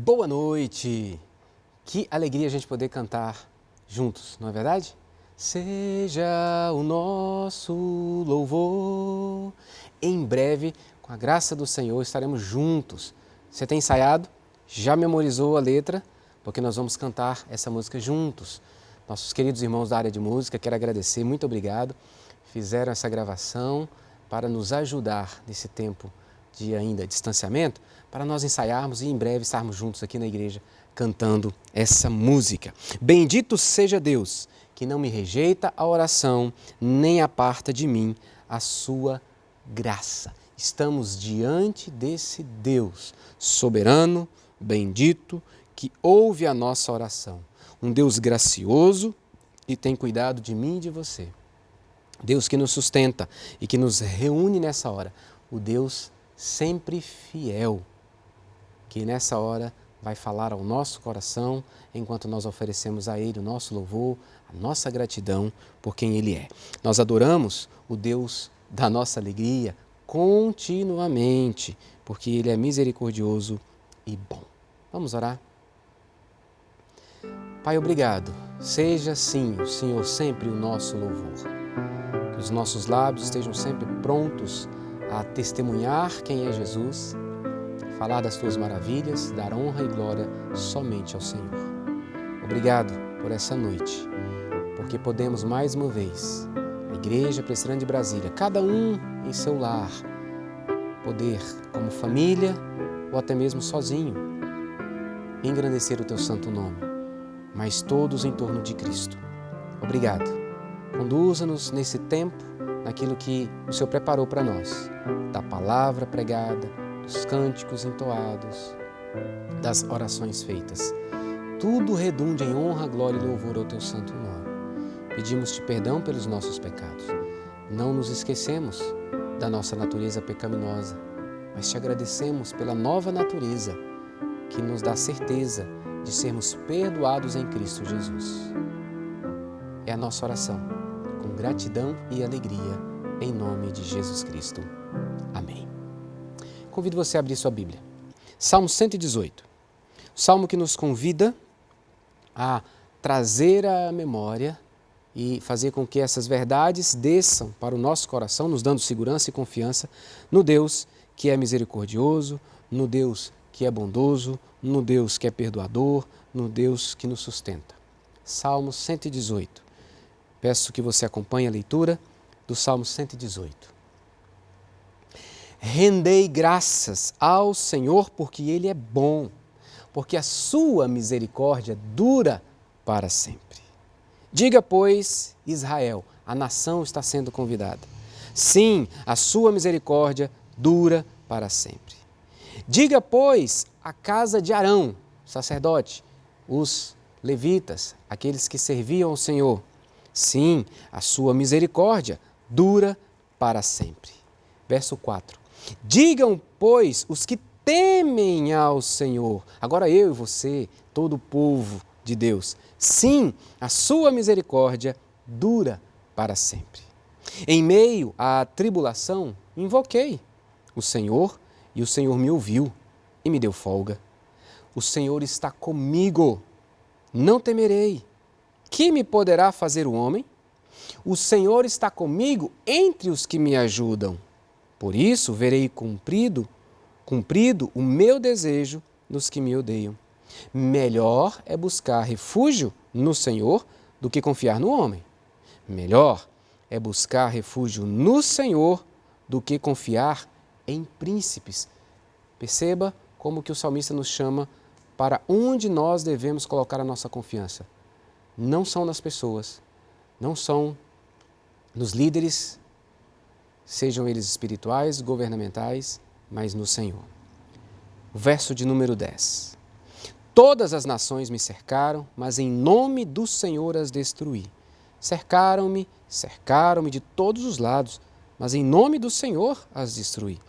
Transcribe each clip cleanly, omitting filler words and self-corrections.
Boa noite! Que alegria a gente poder cantar juntos, não é verdade? Seja o nosso louvor. Em breve, com a graça do Senhor, estaremos juntos. Você tem ensaiado? Já memorizou a letra? Porque nós vamos cantar essa música juntos. Nossos queridos irmãos da área de música, quero agradecer, muito obrigado. Fizeram essa gravação para nos ajudar nesse tempo de ainda distanciamento, para nós ensaiarmos e em breve estarmos juntos aqui na igreja cantando essa música. Bendito seja Deus, que não me rejeita a oração, nem aparta de mim a sua graça. Estamos diante desse Deus soberano, bendito, que ouve a nossa oração. Um Deus gracioso e tem cuidado de mim e de você. Deus que nos sustenta e que nos reúne nessa hora. O Deus sempre fiel, que nessa hora vai falar ao nosso coração enquanto nós oferecemos a Ele o nosso louvor, a nossa gratidão por quem Ele é. Nós adoramos o Deus da nossa alegria continuamente, porque Ele é misericordioso e bom. Vamos orar? Pai, obrigado. Seja sim o Senhor sempre o nosso louvor. Que os nossos lábios estejam sempre prontos a testemunhar quem é Jesus, falar das Tuas maravilhas, dar honra e glória somente ao Senhor. Obrigado por essa noite, porque podemos mais uma vez, a Igreja Presbiteriana de Brasília, cada um em seu lar, poder, como família ou até mesmo sozinho, engrandecer o Teu santo nome, mas todos em torno de Cristo. Obrigado. Conduza-nos nesse tempo naquilo que o Senhor preparou para nós, da palavra pregada, dos cânticos entoados, das orações feitas. Tudo redunde em honra, glória e louvor ao Teu santo nome. Pedimos-te perdão pelos nossos pecados. Não nos esquecemos da nossa natureza pecaminosa, mas te agradecemos pela nova natureza que nos dá certeza de sermos perdoados em Cristo Jesus. É a nossa oração, com gratidão e alegria, em nome de Jesus Cristo. Amém. Convido você a abrir sua Bíblia. Salmo 118. O salmo que nos convida a trazer à memória e fazer com que essas verdades desçam para o nosso coração, nos dando segurança e confiança no Deus que é misericordioso, no Deus que é bondoso, no Deus que é perdoador, no Deus que nos sustenta. Salmo 118. Peço que você acompanhe a leitura do Salmo 118. Rendei graças ao Senhor porque Ele é bom, porque a sua misericórdia dura para sempre. Diga, pois, Israel, a nação está sendo convidada. Sim, a sua misericórdia dura para sempre. Diga, pois, a casa de Arão, sacerdote, os levitas, aqueles que serviam ao Senhor. Sim, a sua misericórdia dura para sempre. Verso 4. Digam, pois, os que temem ao Senhor. Agora eu e você, todo o povo de Deus. Sim, a sua misericórdia dura para sempre. Em meio à tribulação, invoquei o Senhor e o Senhor me ouviu e me deu folga. O Senhor está comigo, não temerei. Que me poderá fazer o homem? O Senhor está comigo entre os que me ajudam. Por isso verei cumprido o meu desejo dos que me odeiam. Melhor é buscar refúgio no Senhor do que confiar no homem. Melhor é buscar refúgio no Senhor do que confiar em príncipes. Perceba como que o salmista nos chama para onde nós devemos colocar a nossa confiança. Não são nas pessoas, não são nos líderes, sejam eles espirituais, governamentais, mas no Senhor. O verso de número 10. Todas as nações me cercaram, mas em nome do Senhor as destruí. Cercaram-me de todos os lados, mas em nome do Senhor as destruí.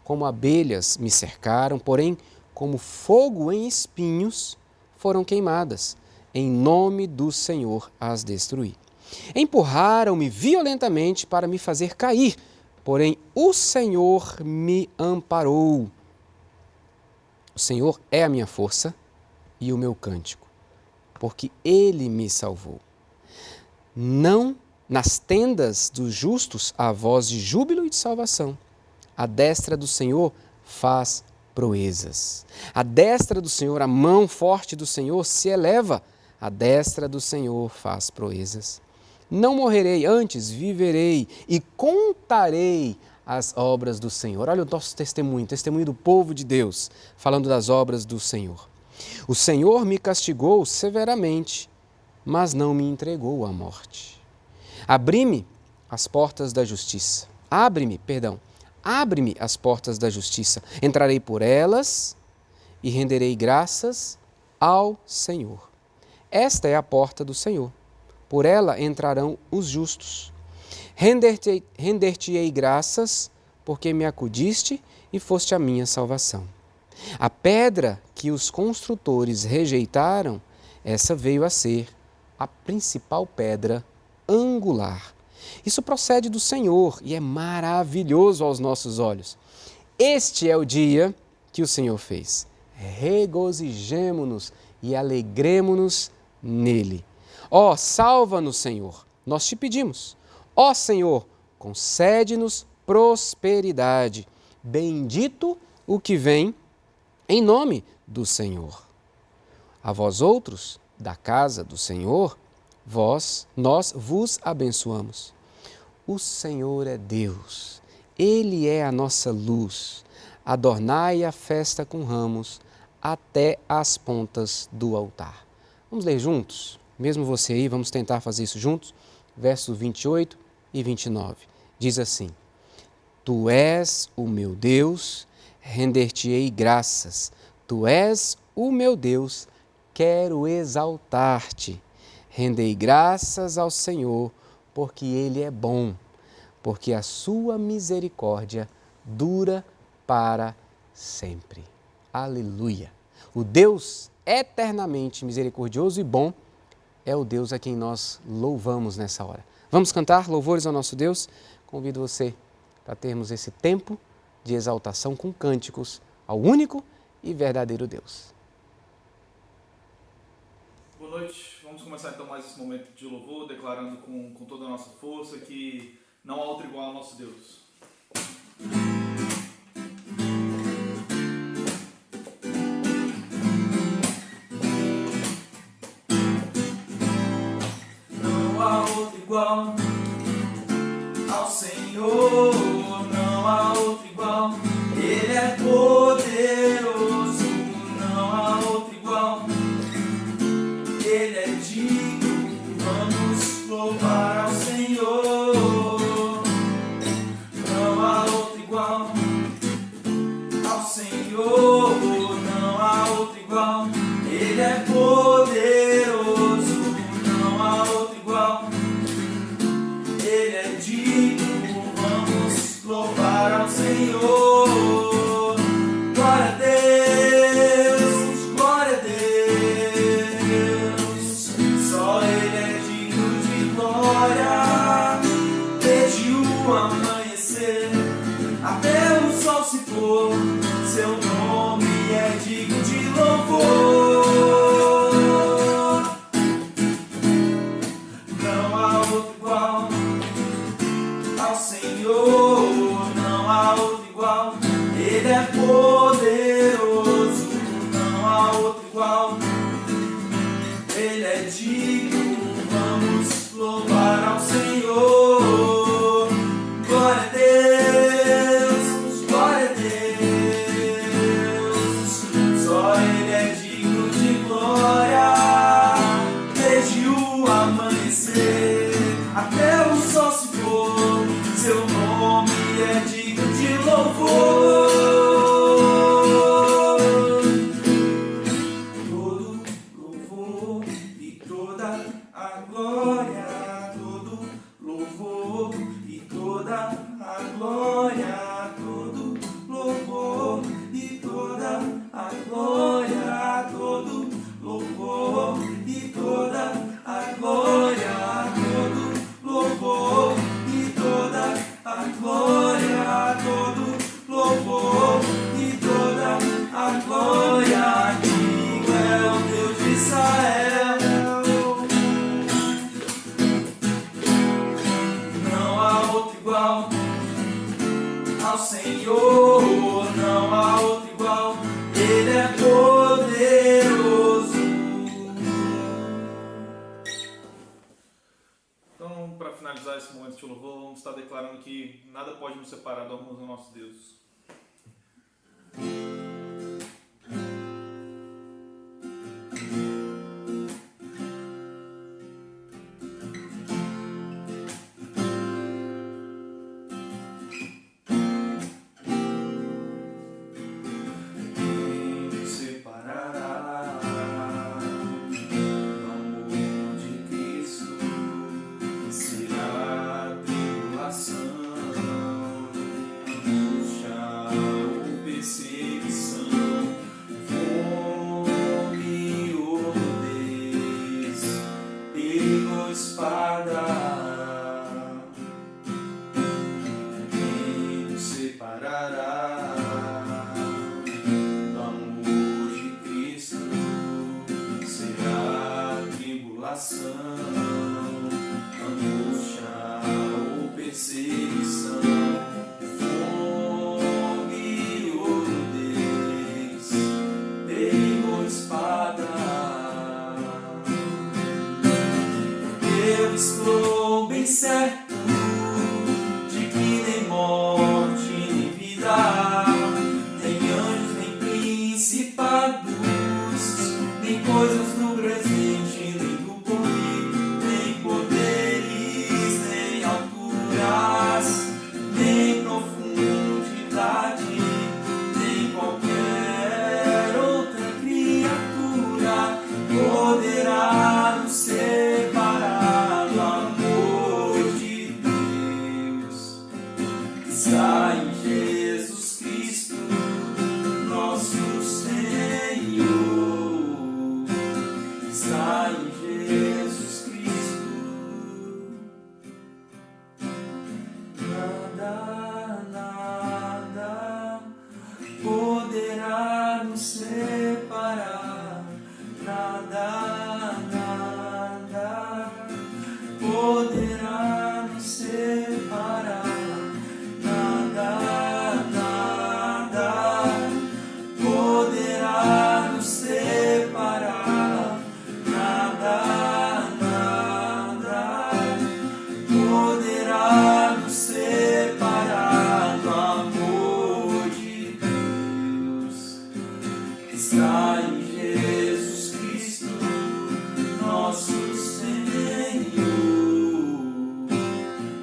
Como abelhas me cercaram, porém, como fogo em espinhos, foram queimadas. Em nome do Senhor as destruí. Empurraram-me violentamente para me fazer cair, porém o Senhor me amparou. O Senhor é a minha força e o meu cântico, porque Ele me salvou. Não nas tendas dos justos há voz de júbilo e de salvação. A destra do Senhor faz proezas. A destra do Senhor, a mão forte do Senhor se eleva. A destra do Senhor faz proezas. Não morrerei, antes viverei e contarei as obras do Senhor. Olha o nosso testemunho, testemunho do povo de Deus, falando das obras do Senhor. O Senhor me castigou severamente, mas não me entregou à morte. Abre-me as portas da justiça. Abre-me as portas da justiça. Entrarei por elas e renderei graças ao Senhor. Esta é a porta do Senhor. Por ela entrarão os justos. Render-te-ei graças, porque me acudiste e foste a minha salvação. A pedra que os construtores rejeitaram, essa veio a ser a principal pedra angular. Isso procede do Senhor e é maravilhoso aos nossos olhos. Este é o dia que o Senhor fez. Regozijemo-nos e alegremo-nos nele. Ó, salva-nos, Senhor, nós te pedimos. Ó Senhor, concede-nos prosperidade. Bendito o que vem em nome do Senhor. A vós outros, da casa do Senhor, nós vos abençoamos. O Senhor é Deus, Ele é a nossa luz. Adornai a festa com ramos até as pontas do altar. Vamos ler juntos? Mesmo você aí, vamos tentar fazer isso juntos? Versos 28 e 29. Diz assim: Tu és o meu Deus, render-te-ei graças. Tu és o meu Deus, quero exaltar-te. Rendei graças ao Senhor, porque Ele é bom, porque a sua misericórdia dura para sempre. Aleluia! O Deus eternamente misericordioso e bom é o Deus a quem nós louvamos nessa hora. Vamos cantar louvores ao nosso Deus? Convido você para termos esse tempo de exaltação com cânticos ao único e verdadeiro Deus. Boa noite, vamos começar então mais esse momento de louvor, declarando com toda a nossa força que não há outro igual ao nosso Deus. Não há outro igual ao Senhor, não há outro igual, Ele é poderoso, não há outro igual, Ele é digno, vamos louvar ao Senhor. Não há outro igual ao Senhor, não há outro igual, Ele é poderoso, não há outro igual, Ele é digno, vamos louvar ao Senhor. Glória a Deus, glória a Deus, só Ele é digno de glória. Desde o amanhecer até o sol se pôr, seu nome é digno de louvor. Não há outro igual ao Senhor, não há outro igual, Ele é poderoso, não há outro igual, Ele é digno, vamos louvar ao Senhor. Glória a Deus, glória a Deus, só Ele é digno de glória. Desde o amanhecer até o sol se pôr, seu nome é digno de louvor. Todo louvor e toda a glória, todo louvor e toda a glória, todo louvor e toda a glória, todo louvor e toda a glória, todo louvor e toda a glória, todo louvor e toda a glória. Senhor, não há outro igual, Ele é poderoso. Então, para finalizar esse momento de louvor, vamos estar declarando que nada pode nos separar do amor do nosso Deus. Eu estou bem certo de que nem morte nem vida, nem anjos nem principados, nem coisas do presente nem do porvir, nem poderes nem alturas, nem profundidade, nem qualquer outra criatura poderá nos separar do amor de Deus que está em Jesus Cristo, nosso Senhor, que está em Jesus Cristo. Nada, nada poderá nos separar, nada, nada poderá nos separar, nada, nada poderá nos separar, nada, nada poderá nos separar do amor de Deus que está em Jesus Cristo, nosso Senhor,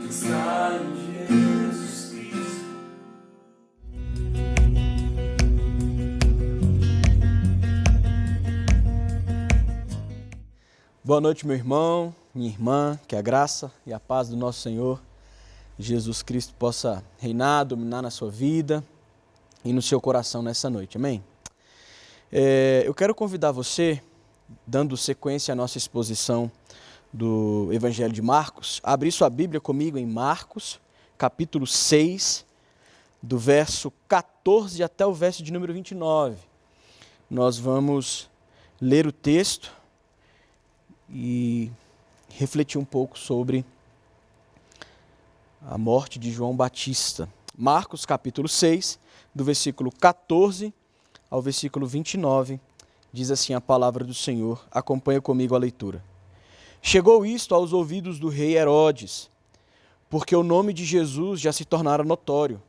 que está em Jesus Cristo. Boa noite, meu irmão, minha irmã, que a graça e a paz do nosso Senhor Jesus Cristo possa reinar, dominar na sua vida e no seu coração nessa noite, amém? Eu quero convidar você, dando sequência à nossa exposição do Evangelho de Marcos, a abrir sua Bíblia comigo em Marcos, capítulo 6, do verso 14 até o verso de número 29. Nós vamos ler o texto e refletir um pouco sobre a morte de João Batista. Marcos, capítulo 6, do versículo 14 ao versículo 29, diz assim a palavra do Senhor. Acompanha comigo a leitura. Chegou isto aos ouvidos do rei Herodes, porque o nome de Jesus já se tornara notório,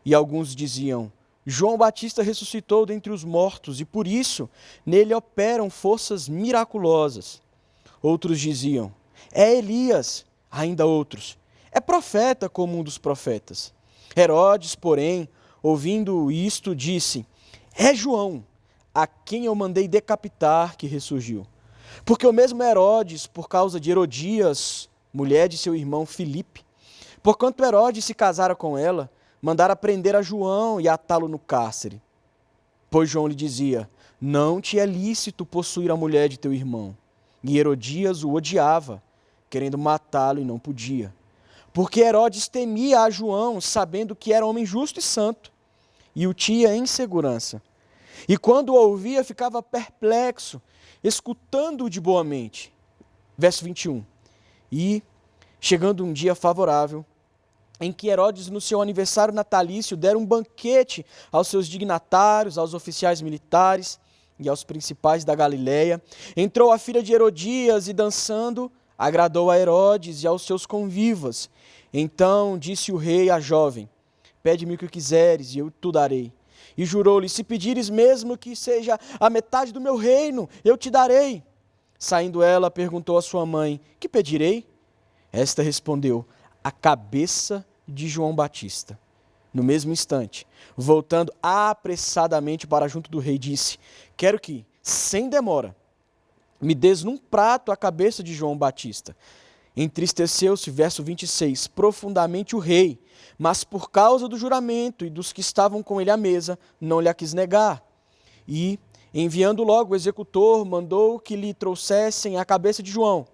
e alguns diziam: João Batista ressuscitou dentre os mortos, e por isso nele operam forças miraculosas. Outros diziam: é Elias. Ainda outros: é profeta como um dos profetas. Herodes, porém, ouvindo isto, disse: é João, a quem eu mandei decapitar, que ressurgiu. Porque o mesmo Herodes, por causa de Herodias, mulher de seu irmão Filipe, porquanto Herodes se casara com ela, mandara prender a João e atá-lo no cárcere. Pois João lhe dizia: não te é lícito possuir a mulher de teu irmão. E Herodias o odiava, querendo matá-lo e não podia. Porque Herodes temia a João, sabendo que era homem justo e santo, e o tinha em segurança. E quando o ouvia, ficava perplexo, escutando-o de boa mente. Verso 21. E, chegando um dia favorável, em que Herodes, no seu aniversário natalício, dera um banquete aos seus dignatários, aos oficiais militares e aos principais da Galileia. Entrou a filha de Herodias e, dançando, agradou a Herodes e aos seus convivas. Então disse o rei à jovem: pede-me o que quiseres e eu te darei. E jurou-lhe: se pedires mesmo que seja a metade do meu reino, eu te darei. Saindo ela, perguntou à sua mãe: que pedirei? Esta respondeu: a cabeça de João Batista. No mesmo instante, voltando apressadamente para junto do rei, disse: quero que, sem demora, me des num prato a cabeça de João Batista. Entristeceu-se, verso 26, profundamente o rei, mas por causa do juramento e dos que estavam com ele à mesa, não lhe a quis negar. E, enviando logo o executor, mandou que lhe trouxessem a cabeça de João.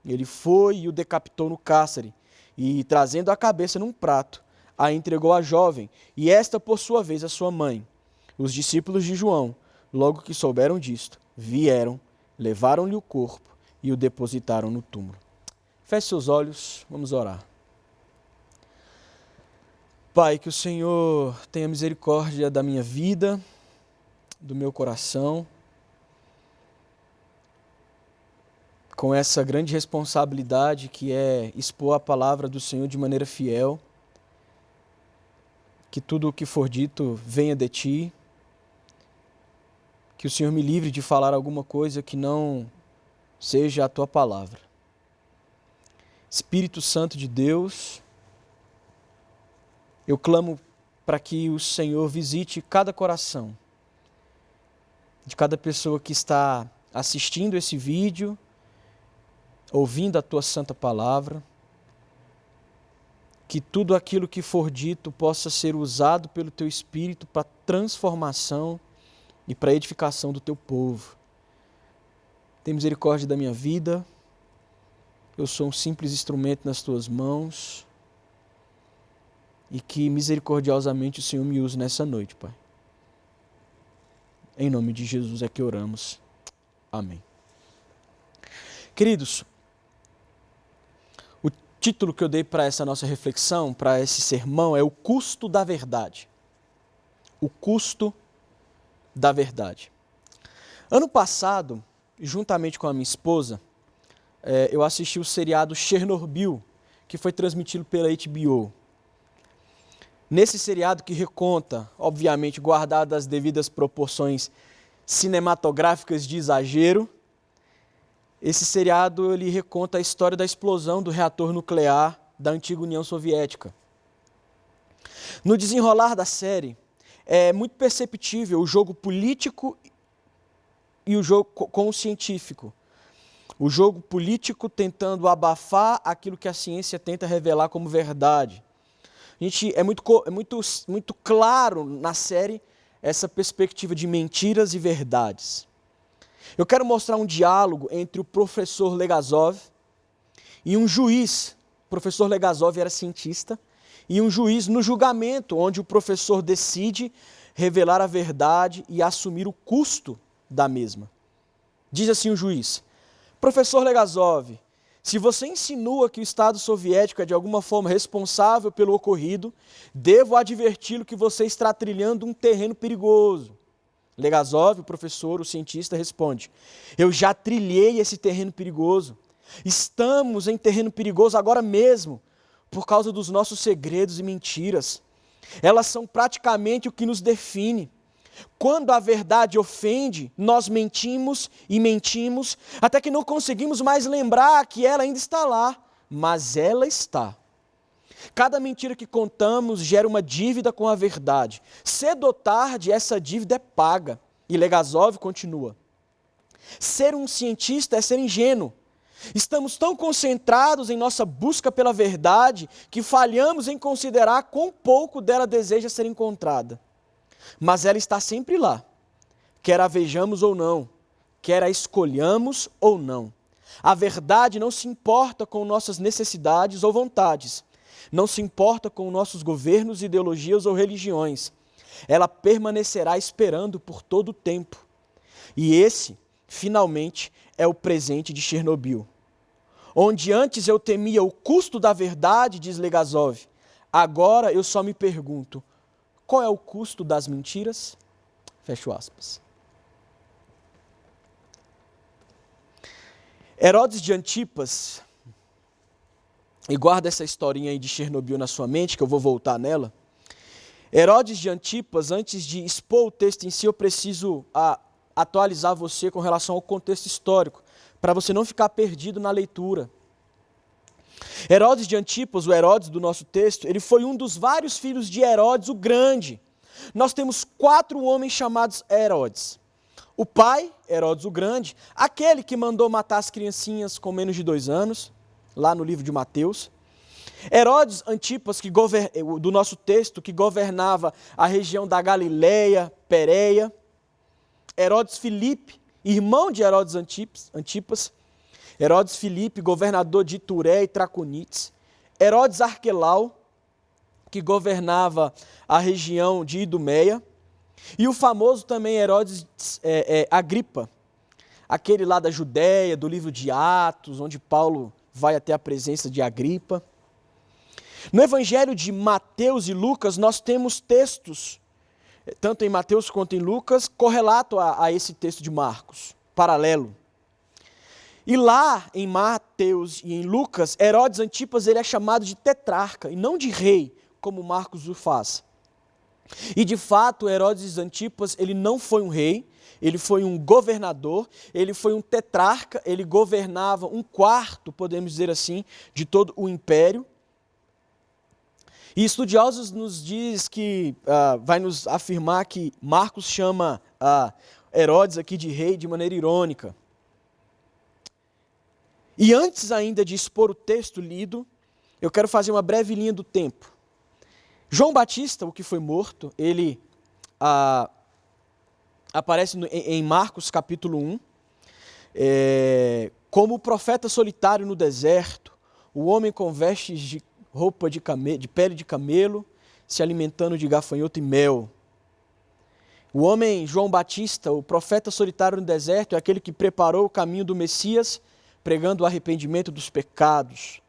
Ele foi e o decapitou no cárcere, e, trazendo a cabeça num prato, a entregou à jovem, e esta, por sua vez, à sua mãe. Os discípulos de João, logo que souberam disto, vieram, levaram-lhe o corpo e o depositaram no túmulo. Feche seus olhos, vamos orar. Pai, que o Senhor tenha misericórdia da minha vida, do meu coração, com essa grande responsabilidade que é expor a palavra do Senhor de maneira fiel, que tudo o que for dito venha de Ti, que o Senhor me livre de falar alguma coisa que não seja a Tua palavra. Espírito Santo de Deus, eu clamo para que o Senhor visite cada coração, de cada pessoa que está assistindo esse vídeo, ouvindo a Tua santa palavra, que tudo aquilo que for dito possa ser usado pelo Teu Espírito para transformação e para edificação do Teu povo. Tem misericórdia da minha vida, eu sou um simples instrumento nas Tuas mãos, e que misericordiosamente o Senhor me use nessa noite, Pai. Em nome de Jesus é que oramos. Amém. Queridos, o título que eu dei para essa nossa reflexão, para esse sermão, é o custo da verdade. O custo da verdade. Ano passado, juntamente com a minha esposa, eu assisti o seriado Chernobyl, que foi transmitido pela HBO. Nesse seriado que reconta, obviamente guardado as devidas proporções cinematográficas de exagero, esse seriado ele reconta a história da explosão do reator nuclear da antiga União Soviética. No desenrolar da série, é muito perceptível o jogo político e o jogo com o científico. O jogo político tentando abafar aquilo que a ciência tenta revelar como verdade. É muito claro na série essa perspectiva de mentiras e verdades. Eu quero mostrar um diálogo entre o professor Legazov e um juiz. O professor Legazov era cientista, e um juiz no julgamento, onde o professor decide revelar a verdade e assumir o custo da mesma. Diz assim o juiz: professor Legazov, se você insinua que o Estado soviético é de alguma forma responsável pelo ocorrido, devo adverti-lo que você está trilhando um terreno perigoso. Legazov, o professor, o cientista, responde: eu já trilhei esse terreno perigoso. Estamos em terreno perigoso agora mesmo, por causa dos nossos segredos e mentiras. Elas são praticamente o que nos define. Quando a verdade ofende, nós mentimos e mentimos, até que não conseguimos mais lembrar que ela ainda está lá, mas ela está. Cada mentira que contamos gera uma dívida com a verdade. Cedo ou tarde, essa dívida é paga. E Legazov continua: ser um cientista é ser ingênuo. Estamos tão concentrados em nossa busca pela verdade que falhamos em considerar quão pouco dela deseja ser encontrada. Mas ela está sempre lá, quer a vejamos ou não, quer a escolhamos ou não. A verdade não se importa com nossas necessidades ou vontades, não se importa com nossos governos, ideologias ou religiões. Ela permanecerá esperando por todo o tempo. E esse, finalmente, é o presente de Chernobyl. Onde antes eu temia o custo da verdade, diz Legazov, Agora eu só me pergunto, qual é o custo das mentiras? Fecho aspas. Herodes de Antipas, e guarda essa historinha aí de Chernobyl na sua mente, que eu vou voltar nela. Herodes de Antipas, antes de expor o texto em si, eu preciso atualizar você com relação ao contexto histórico, para você não ficar perdido na leitura. Herodes de Antipas, o Herodes do nosso texto, ele foi um dos vários filhos de Herodes o Grande. Nós temos 4 homens chamados Herodes. O pai, Herodes o Grande, aquele que mandou matar as criancinhas com menos de 2 anos, lá no livro de Mateus. Herodes Antipas, do nosso texto, que governava a região da Galileia, Pérea. Herodes Filipe, irmão de Herodes Antipas. Herodes Filipe, governador de Ituré e Traconites. Herodes Arquelau, que governava a região de Idumeia. E o famoso também Herodes Agripa, aquele lá da Judéia, do livro de Atos, onde Paulo vai até a presença de Agripa. No Evangelho de Mateus e Lucas, nós temos textos, tanto em Mateus quanto em Lucas, correlato a esse texto de Marcos, paralelo. E lá em Mateus e em Lucas, Herodes Antipas ele é chamado de tetrarca e não de rei, como Marcos o faz. E de fato, Herodes Antipas ele não foi um rei, ele foi um governador, ele foi um tetrarca, ele governava 1/4, podemos dizer assim, de todo o império. E estudiosos nos diz que, vai nos afirmar que Marcos chama Herodes aqui de rei de maneira irônica. E antes ainda de expor o texto lido, eu quero fazer uma breve linha do tempo. João Batista, o que foi morto, ele aparece em Marcos capítulo 1, como o profeta solitário no deserto, o homem com vestes de roupa de pele de camelo, se alimentando de gafanhoto e mel. O homem João Batista, o profeta solitário no deserto, é aquele que preparou o caminho do Messias, pregando o arrependimento dos pecados.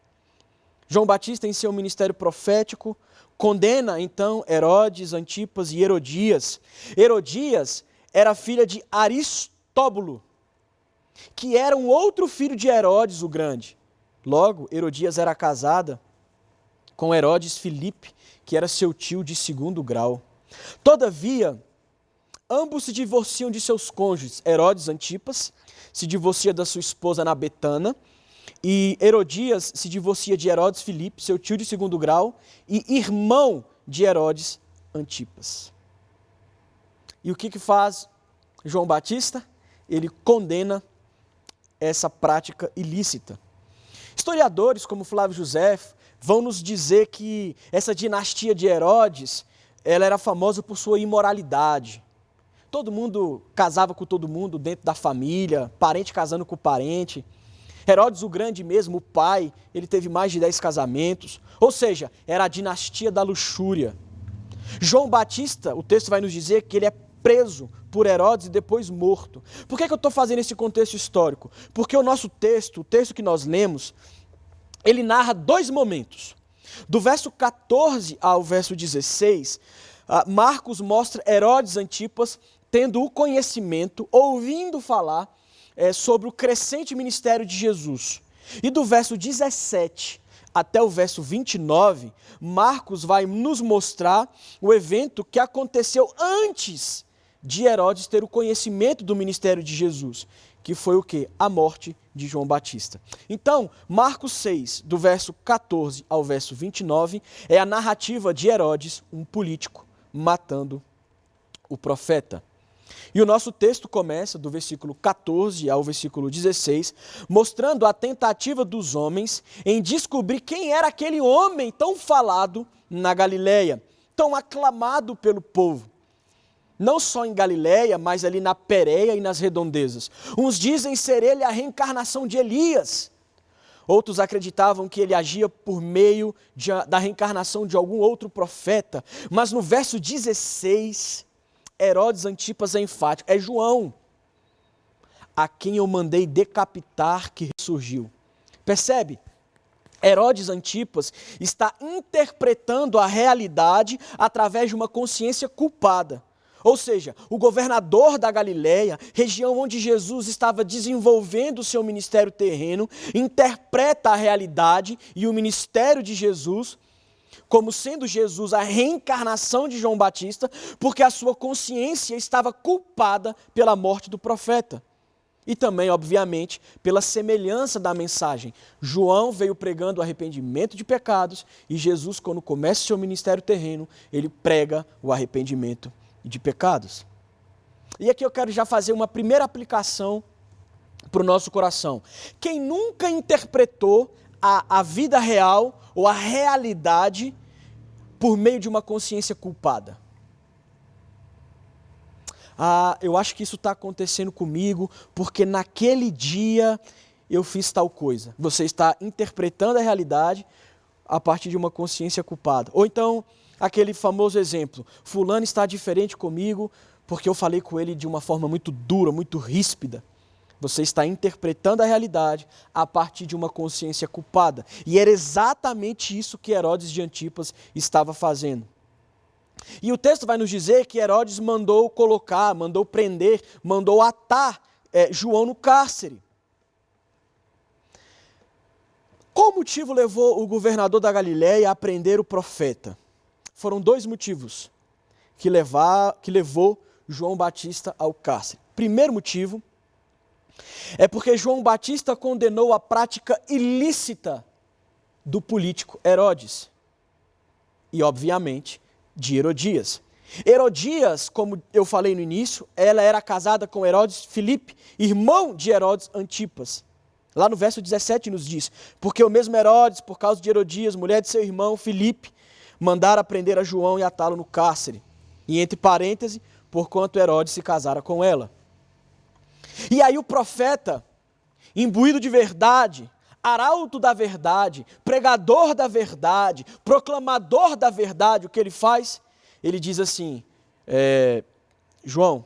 João Batista, em seu ministério profético, condena então Herodes, Antipas e Herodias. Herodias era filha de Aristóbulo, que era um outro filho de Herodes o Grande. Logo, Herodias era casada com Herodes Filipe, que era seu tio de 2º grau. Todavia, ambos se divorciam de seus cônjuges. Herodes Antipas se divorcia da sua esposa Nabetana, e Herodias se divorcia de Herodes Filipe, seu tio de 2º grau, e irmão de Herodes Antipas. E o que faz João Batista? Ele condena essa prática ilícita. Historiadores como Flávio Josefo vão nos dizer que essa dinastia de Herodes, ela era famosa por sua imoralidade. Todo mundo casava com todo mundo dentro da família, parente casando com parente. Herodes o Grande mesmo, o pai, ele teve mais de 10 casamentos. Ou seja, era a dinastia da luxúria. João Batista, o texto vai nos dizer que ele é preso por Herodes e depois morto. Por que eu estou fazendo esse contexto histórico? Porque o nosso texto, o texto que nós lemos, ele narra 2 momentos. Do verso 14 ao verso 16, Marcos mostra Herodes Antipas tendo o conhecimento, ouvindo falar sobre o crescente ministério de Jesus. E do verso 17 até o verso 29, Marcos vai nos mostrar o evento que aconteceu antes de Herodes ter o conhecimento do ministério de Jesus, que foi o quê? A morte de João Batista. Então, Marcos 6, do verso 14 ao verso 29, é a narrativa de Herodes, um político, matando o profeta. E o nosso texto começa do versículo 14 ao versículo 16, mostrando a tentativa dos homens em descobrir quem era aquele homem tão falado na Galileia, tão aclamado pelo povo. Não só em Galileia, mas ali na Pérea e nas redondezas. Uns dizem ser ele a reencarnação de Elias. Outros acreditavam que ele agia por meio da reencarnação de algum outro profeta. Mas no verso 16, Herodes Antipas é enfático. É João, a quem eu mandei decapitar, que ressurgiu. Percebe? Herodes Antipas está interpretando a realidade através de uma consciência culpada. Ou seja, o governador da Galileia, região onde Jesus estava desenvolvendo o seu ministério terreno, interpreta a realidade e o ministério de Jesus como sendo Jesus a reencarnação de João Batista, porque a sua consciência estava culpada pela morte do profeta. E também, obviamente, pela semelhança da mensagem. João veio pregando o arrependimento de pecados e Jesus, quando começa o seu ministério terreno, ele prega o arrependimento de pecados. E aqui eu quero já fazer uma primeira aplicação para o nosso coração. Quem nunca interpretou a vida real ou a realidade por meio de uma consciência culpada? Eu acho que isso está acontecendo comigo porque naquele dia eu fiz tal coisa. Você está interpretando a realidade a partir de uma consciência culpada. Ou então, aquele famoso exemplo, fulano está diferente comigo porque eu falei com ele de uma forma muito dura, muito ríspida. Você está interpretando a realidade a partir de uma consciência culpada. E era exatamente isso que Herodes de Antipas estava fazendo. E o texto vai nos dizer que Herodes mandou colocar, mandou prender, mandou atar João no cárcere. Qual motivo levou o governador da Galileia a prender o profeta? Foram dois motivos que levou João Batista ao cárcere. Primeiro motivo é porque João Batista condenou a prática ilícita do político Herodes. E, obviamente, de Herodias. Herodias, como eu falei no início, ela era casada com Herodes Filipe, irmão de Herodes Antipas. Lá no verso 17 nos diz, porque o mesmo Herodes, por causa de Herodias, mulher de seu irmão Filipe, mandara prender a João e atá-lo no cárcere. E entre parênteses, porquanto Herodes se casara com ela. E aí o profeta, imbuído de verdade, arauto da verdade, pregador da verdade, proclamador da verdade, o que ele faz? Ele diz assim, João,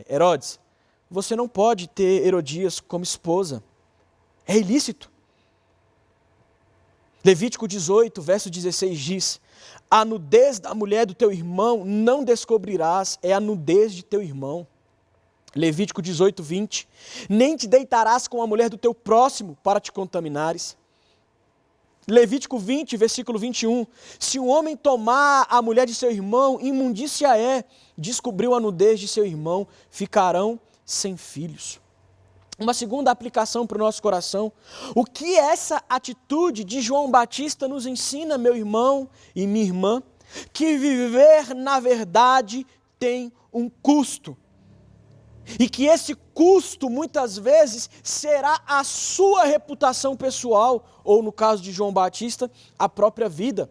Herodes, você não pode ter Herodias como esposa, é ilícito. Levítico 18, verso 16 diz, a nudez da mulher do teu irmão não descobrirás, é a nudez de teu irmão. Levítico 18, 20. Nem te deitarás com a mulher do teu próximo para te contaminares. Levítico 20, versículo 21. Se um homem tomar a mulher de seu irmão, imundícia é, descobriu a nudez de seu irmão, ficarão sem filhos. Uma segunda aplicação para o nosso coração. O que essa atitude de João Batista nos ensina, meu irmão e minha irmã? Que viver na verdade tem um custo. E que esse custo, muitas vezes, será a sua reputação pessoal, ou no caso de João Batista, a própria vida.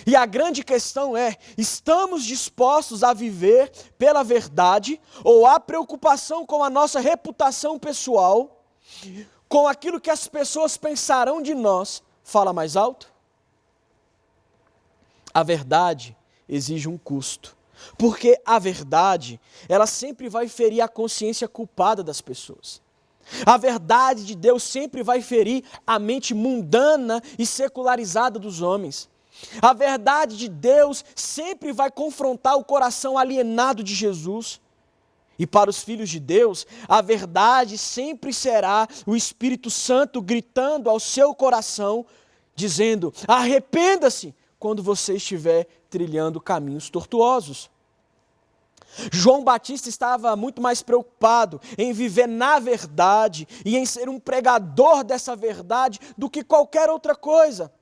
E a grande questão é, estamos dispostos a viver pela verdade, ou a preocupação com a nossa reputação pessoal, com aquilo que as pessoas pensarão de nós, fala mais alto? A verdade exige um custo. Porque a verdade, ela sempre vai ferir a consciência culpada das pessoas. A verdade de Deus sempre vai ferir a mente mundana e secularizada dos homens. A verdade de Deus sempre vai confrontar o coração alienado de Jesus. E para os filhos de Deus, a verdade sempre será o Espírito Santo gritando ao seu coração, dizendo, arrependa-se quando você estiver trilhando caminhos tortuosos. João Batista estava muito mais preocupado em viver na verdade e em ser um pregador dessa verdade do que qualquer outra coisa.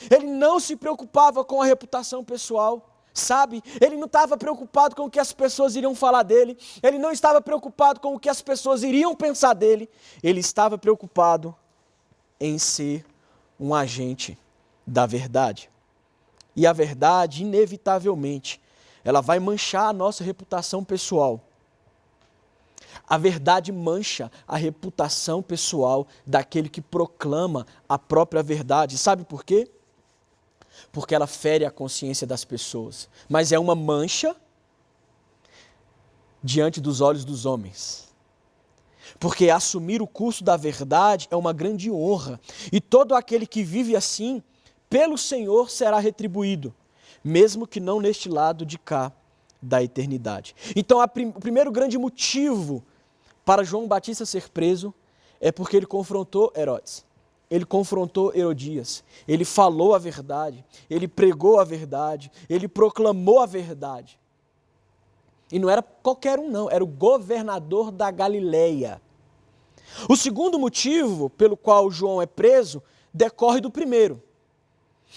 Ele não se preocupava com a reputação pessoal, sabe? Ele não estava preocupado com o que as pessoas iriam falar dele, ele não estava preocupado com o que as pessoas iriam pensar dele, ele estava preocupado em ser um agente da verdade. E a verdade, inevitavelmente, ela vai manchar a nossa reputação pessoal. A verdade mancha a reputação pessoal daquele que proclama a própria verdade. Sabe por quê? Porque ela fere a consciência das pessoas. Mas é uma mancha diante dos olhos dos homens. Porque assumir o curso da verdade é uma grande honra, e todo aquele que vive assim, pelo Senhor será retribuído, mesmo que não neste lado de cá da eternidade. Então, o primeiro grande motivo para João Batista ser preso é porque ele confrontou Herodes, ele confrontou Herodias, ele falou a verdade, ele pregou a verdade, ele proclamou a verdade. E não era qualquer um não, era o governador da Galileia. O segundo motivo pelo qual João é preso decorre do primeiro.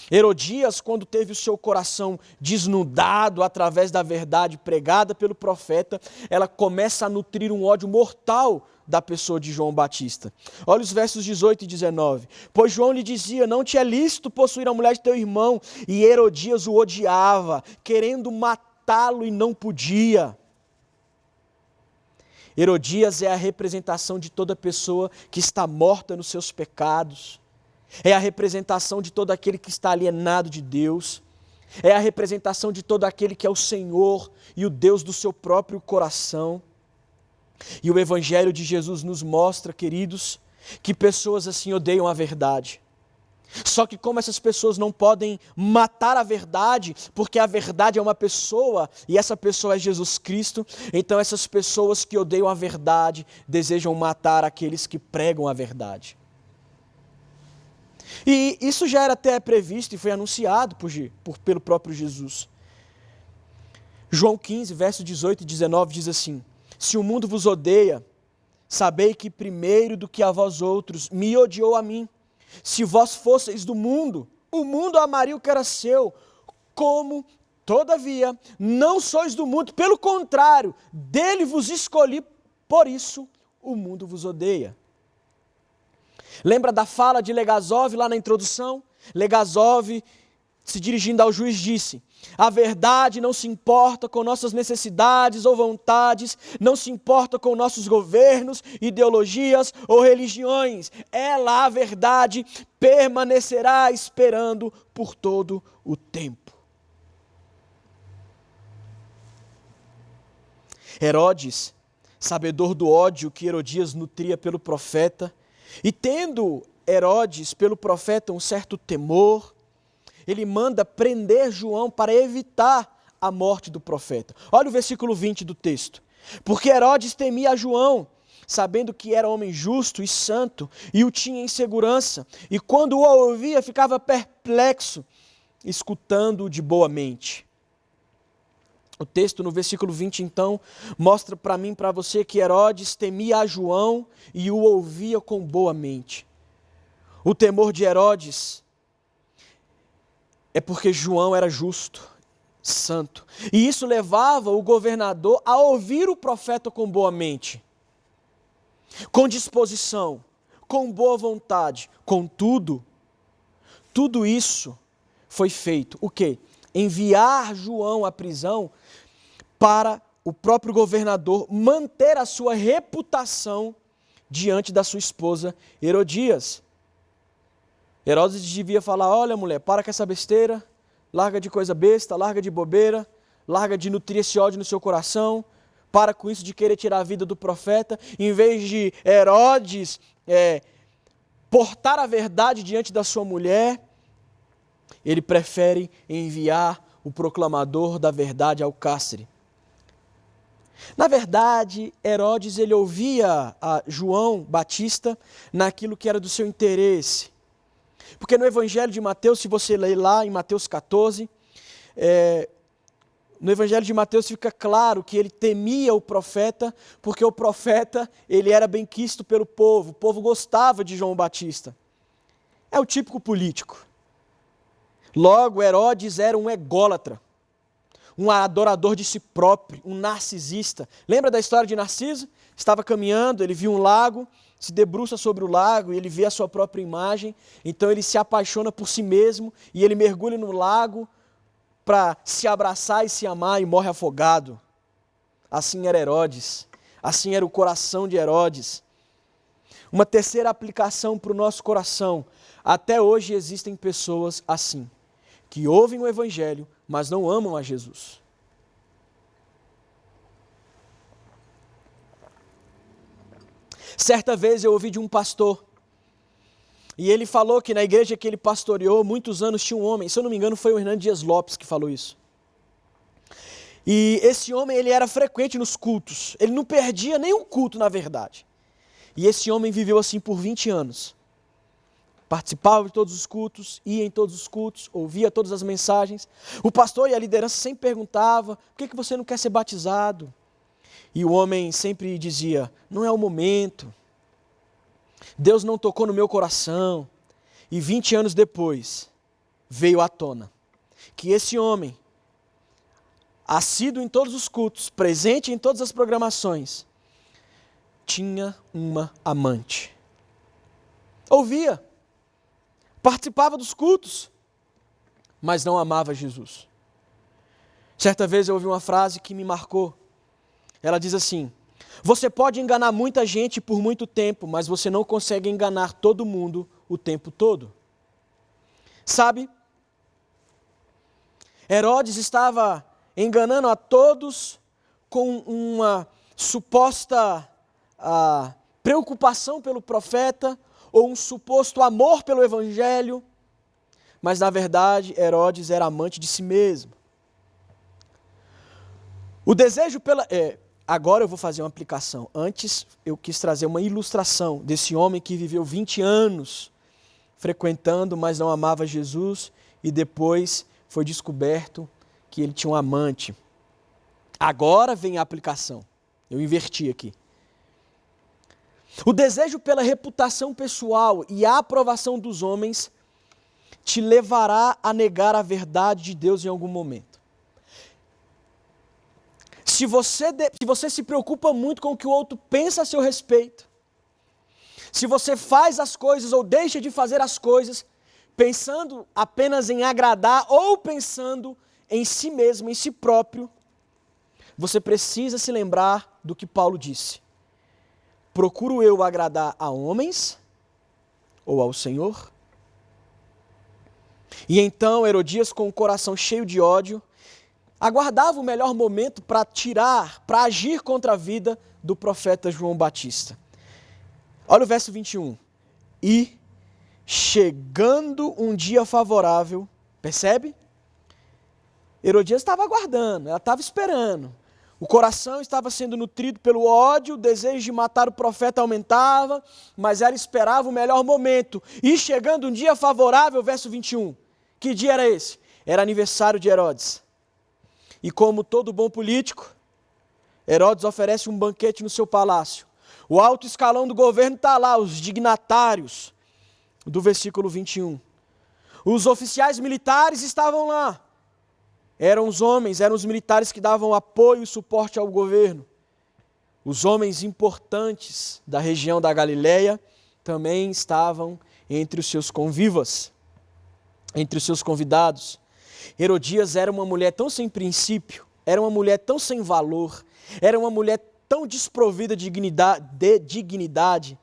Herodias, quando teve o seu coração desnudado através da verdade pregada pelo profeta, ela começa a nutrir um ódio mortal da pessoa de João Batista. Olha os versos 18 e 19. Pois João lhe dizia, não te é lícito possuir a mulher de teu irmão, e Herodias o odiava, querendo matá-lo e não podia. Herodias é a representação de toda pessoa que está morta nos seus pecados. É a representação de todo aquele que está alienado de Deus. É a representação de todo aquele que é o Senhor e o Deus do seu próprio coração. E o Evangelho de Jesus nos mostra, queridos, que pessoas assim odeiam a verdade. Só que como essas pessoas não podem matar a verdade, porque a verdade é uma pessoa, e essa pessoa é Jesus Cristo, então essas pessoas que odeiam a verdade desejam matar aqueles que pregam a verdade. E isso já era até previsto e foi anunciado pelo próprio Jesus. João 15, versos 18 e 19 diz assim, se o mundo vos odeia, sabei que primeiro do que a vós outros me odiou a mim. Se vós fosseis do mundo, o mundo amaria o que era seu. Como, todavia, não sois do mundo, pelo contrário, dele vos escolhi, por isso o mundo vos odeia. Lembra da fala de Legazov lá na introdução? Legazov, se dirigindo ao juiz, disse, a verdade não se importa com nossas necessidades ou vontades, não se importa com nossos governos, ideologias ou religiões. Ela, a verdade, permanecerá esperando por todo o tempo. Herodes, sabedor do ódio que Herodias nutria pelo profeta, e tendo Herodes pelo profeta um certo temor, ele manda prender João para evitar a morte do profeta. Olha o versículo 20 do texto. Porque Herodes temia a João, sabendo que era homem justo e santo, e o tinha em segurança, e quando o ouvia ficava perplexo, escutando-o de boa mente. O texto no versículo 20 então mostra para mim e para você que Herodes temia a João e o ouvia com boa mente. O temor de Herodes é porque João era justo, santo. E isso levava o governador a ouvir o profeta com boa mente, com disposição, com boa vontade. Contudo, tudo isso foi feito. O quê? Enviar João à prisão para o próprio governador manter a sua reputação diante da sua esposa Herodias. Herodes devia falar, olha mulher, para com essa besteira, larga de coisa besta, larga de bobeira, larga de nutrir esse ódio no seu coração, para com isso de querer tirar a vida do profeta. Em vez de Herodes portar a verdade diante da sua mulher, ele prefere enviar o proclamador da verdade ao cárcere. Na verdade, Herodes ele ouvia a João Batista naquilo que era do seu interesse. Porque no Evangelho de Mateus, se você ler lá em Mateus 14, no Evangelho de Mateus fica claro que ele temia o profeta, porque o profeta ele era bem quisto pelo povo, o povo gostava de João Batista. É o típico político. Logo, Herodes era um ególatra, um adorador de si próprio, um narcisista. Lembra da história de Narciso? Estava caminhando, ele viu um lago, se debruça sobre o lago e ele vê a sua própria imagem, então ele se apaixona por si mesmo e ele mergulha no lago para se abraçar e se amar e morre afogado. Assim era Herodes, assim era o coração de Herodes. Uma terceira aplicação para o nosso coração, até hoje existem pessoas assim, que ouvem o Evangelho, mas não amam a Jesus. Certa vez eu ouvi de um pastor, e ele falou que na igreja que ele pastoreou, muitos anos tinha um homem, se eu não me engano foi o Hernando Dias Lopes que falou isso. E esse homem, ele era frequente nos cultos, ele não perdia nenhum culto na verdade. E esse homem viveu assim por 20 anos. Participava de todos os cultos, ia em todos os cultos, ouvia todas as mensagens. O pastor e a liderança sempre perguntavam, por que você não quer ser batizado? E o homem sempre dizia, não é o momento. Deus não tocou no meu coração. E 20 anos depois, veio à tona que esse homem, assíduo em todos os cultos, presente em todas as programações, tinha uma amante. Ouvia, participava dos cultos, mas não amava Jesus. Certa vez eu ouvi uma frase que me marcou. Ela diz assim, você pode enganar muita gente por muito tempo, mas você não consegue enganar todo mundo o tempo todo. Sabe? Herodes estava enganando a todos com uma suposta preocupação pelo profeta ou um suposto amor pelo evangelho, mas na verdade Herodes era amante de si mesmo. O desejo pela... Agora eu vou fazer uma aplicação. Antes eu quis trazer uma ilustração desse homem que viveu 20 anos frequentando, mas não amava Jesus e depois foi descoberto que ele tinha um amante. Agora vem a aplicação. Eu inverti aqui. O desejo pela reputação pessoal e a aprovação dos homens te levará a negar a verdade de Deus em algum momento. Se você se preocupa muito com o que o outro pensa a seu respeito, se você faz as coisas ou deixa de fazer as coisas pensando apenas em agradar ou pensando em si mesmo, em si próprio, você precisa se lembrar do que Paulo disse. Procuro eu agradar a homens ou ao Senhor? E então Herodias, com o coração cheio de ódio, aguardava o melhor momento para agir contra a vida do profeta João Batista. Olha o verso 21. E chegando um dia favorável, percebe? Herodias estava aguardando, ela estava esperando. O coração estava sendo nutrido pelo ódio, o desejo de matar o profeta aumentava, mas ela esperava o melhor momento. E chegando um dia favorável, verso 21. Que dia era esse? Era aniversário de Herodes. E como todo bom político, Herodes oferece um banquete no seu palácio. O alto escalão do governo está lá, os dignatários, do versículo 21. Os oficiais militares estavam lá. Eram os homens, eram os militares que davam apoio e suporte ao governo. Os homens importantes da região da Galileia também estavam entre os seus convivas, entre os seus convidados. Herodias era uma mulher tão sem princípio, era uma mulher tão sem valor, era uma mulher tão desprovida de dignidade,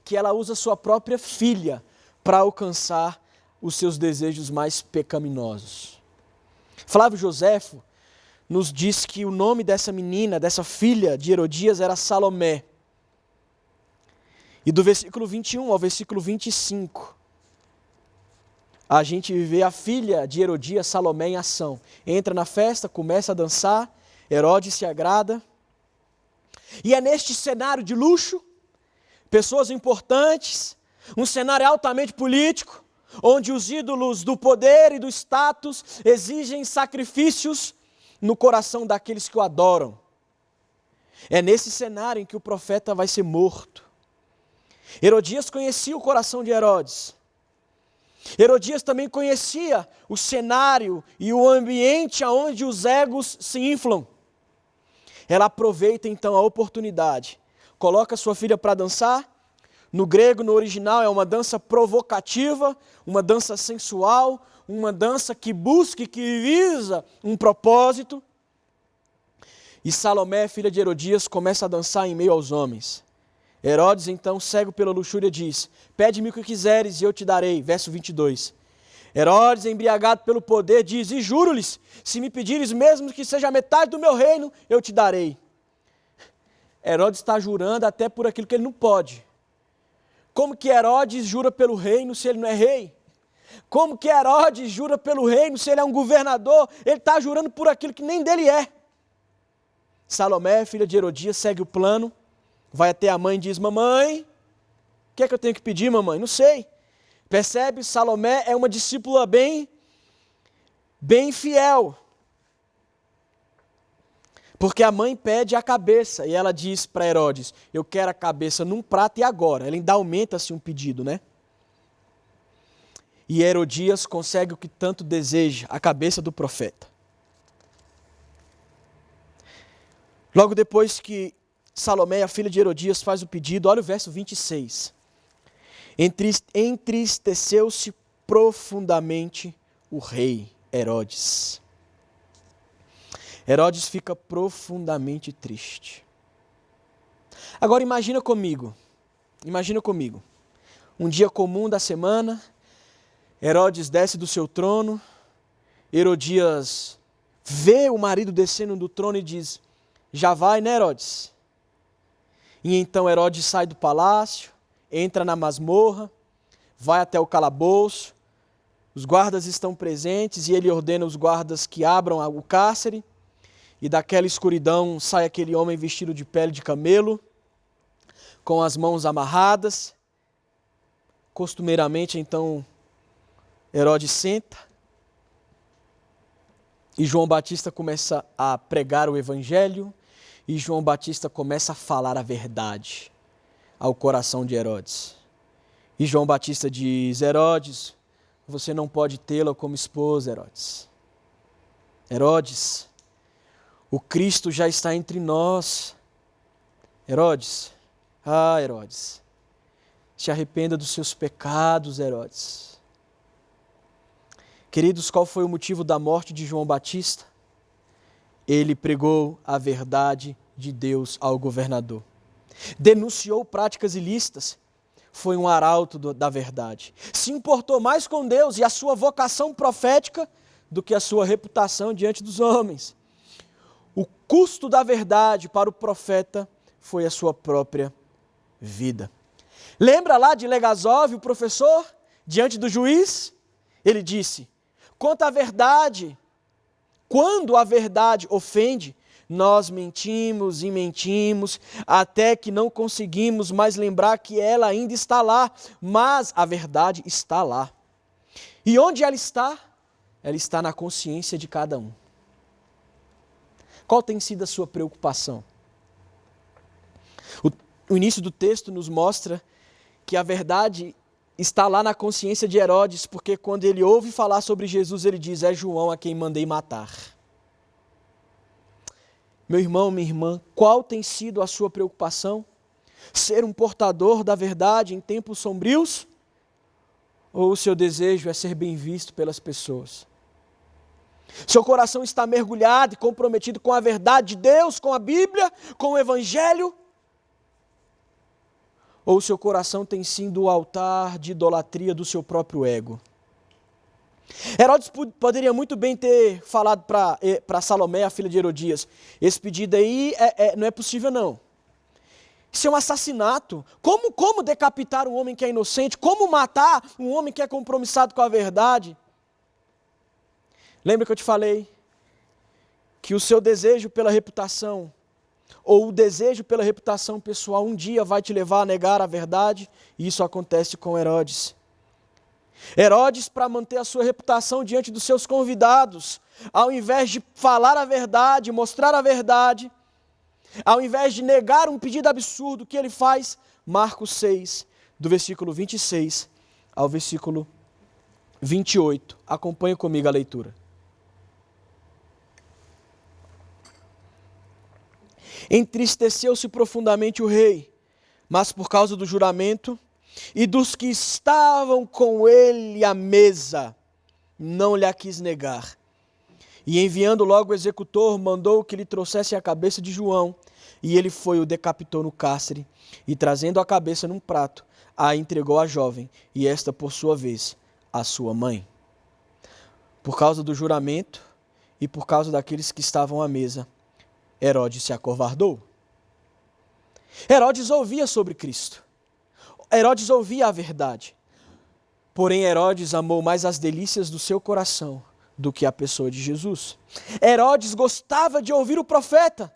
que ela usa sua própria filha para alcançar os seus desejos mais pecaminosos. Flávio Joséfo nos diz que o nome dessa menina, dessa filha de Herodias, era Salomé. E do versículo 21 ao versículo 25, a gente vê a filha de Herodias, Salomé, em ação. Entra na festa, começa a dançar, Herodes se agrada. E é neste cenário de luxo, pessoas importantes, um cenário altamente político, onde os ídolos do poder e do status exigem sacrifícios no coração daqueles que o adoram. É nesse cenário em que o profeta vai ser morto. Herodias conhecia o coração de Herodes. Herodias também conhecia o cenário e o ambiente onde os egos se inflam. Ela aproveita então a oportunidade, coloca sua filha para dançar. No grego, no original, é uma dança provocativa, uma dança sensual, uma dança que busca e que visa um propósito. E Salomé, filha de Herodias, começa a dançar em meio aos homens. Herodes, então, cego pela luxúria, diz: pede-me o que quiseres e eu te darei. Verso 22. Herodes, embriagado pelo poder, diz: e juro-lhes, se me pedires mesmo que seja metade do meu reino, eu te darei. Herodes está jurando até por aquilo que ele não pode. Como que Herodes jura pelo reino se ele não é rei? Como que Herodes jura pelo reino se ele é um governador? Ele está jurando por aquilo que nem dele é. Salomé, filha de Herodias, segue o plano, vai até a mãe e diz: mamãe, o que é que eu tenho que pedir, mamãe? Não sei. Percebe? Salomé é uma discípula bem fiel. Porque a mãe pede a cabeça e ela diz para Herodes: eu quero a cabeça num prato e agora. Ela ainda aumenta-se um pedido, né? E Herodias consegue o que tanto deseja, a cabeça do profeta. Logo depois que Salomé, a filha de Herodias, faz o pedido, olha o verso 26. Entristeceu-se profundamente o rei Herodes. Herodes fica profundamente triste. Agora imagina comigo, um dia comum da semana, Herodes desce do seu trono, Herodias vê o marido descendo do trono e diz: já vai, né, Herodes? E então Herodes sai do palácio, entra na masmorra, vai até o calabouço, os guardas estão presentes e ele ordena os guardas que abram o cárcere, e daquela escuridão sai aquele homem vestido de pele de camelo, com as mãos amarradas. Costumeiramente, então, Herodes senta e João Batista começa a pregar o evangelho e João Batista começa a falar a verdade ao coração de Herodes. E João Batista diz: Herodes, você não pode tê-la como esposa, Herodes. Herodes, o Cristo já está entre nós. Herodes, Herodes, se arrependa dos seus pecados, Herodes. Queridos, qual foi o motivo da morte de João Batista? Ele pregou a verdade de Deus ao governador. Denunciou práticas ilícitas. Foi um arauto da verdade. Se importou mais com Deus e a sua vocação profética do que a sua reputação diante dos homens. O custo da verdade para o profeta foi a sua própria vida. Lembra lá de Legazov, o professor, diante do juiz? Ele disse: quanto à verdade, quando a verdade ofende, nós mentimos e mentimos, até que não conseguimos mais lembrar que ela ainda está lá, mas a verdade está lá. E onde ela está? Ela está na consciência de cada um. Qual tem sido a sua preocupação? O início do texto nos mostra que a verdade está lá na consciência de Herodes, porque quando ele ouve falar sobre Jesus, ele diz: é João a quem mandei matar. Meu irmão, minha irmã, qual tem sido a sua preocupação? Ser um portador da verdade em tempos sombrios? Ou o seu desejo é ser bem visto pelas pessoas? Seu coração está mergulhado e comprometido com a verdade de Deus, com a Bíblia, com o Evangelho? Ou o seu coração tem sido o altar de idolatria do seu próprio ego? Herodes poderia muito bem ter falado para Salomé, a filha de Herodias: esse pedido aí não é possível não. Isso é um assassinato. Como decapitar um homem que é inocente? Como matar um homem que é compromissado com a verdade? Lembra que eu te falei que o seu desejo pela reputação, ou o desejo pela reputação pessoal, um dia vai te levar a negar a verdade? E isso acontece com Herodes. Herodes, para manter a sua reputação diante dos seus convidados, ao invés de falar a verdade, mostrar a verdade, ao invés de negar um pedido absurdo, o que ele faz? Marcos 6, do versículo 26 ao versículo 28. Acompanhe comigo a leitura. Entristeceu-se profundamente o rei, mas por causa do juramento e dos que estavam com ele à mesa, não lhe a quis negar. E enviando logo o executor, mandou que lhe trouxessem a cabeça de João, e ele foi e o decapitou no cárcere, e trazendo a cabeça num prato, a entregou à jovem, e esta, por sua vez, à sua mãe. Por causa do juramento e por causa daqueles que estavam à mesa, Herodes se acovardou. Herodes ouvia sobre Cristo. Herodes ouvia a verdade. Porém, Herodes amou mais as delícias do seu coração do que a pessoa de Jesus. Herodes gostava de ouvir o profeta,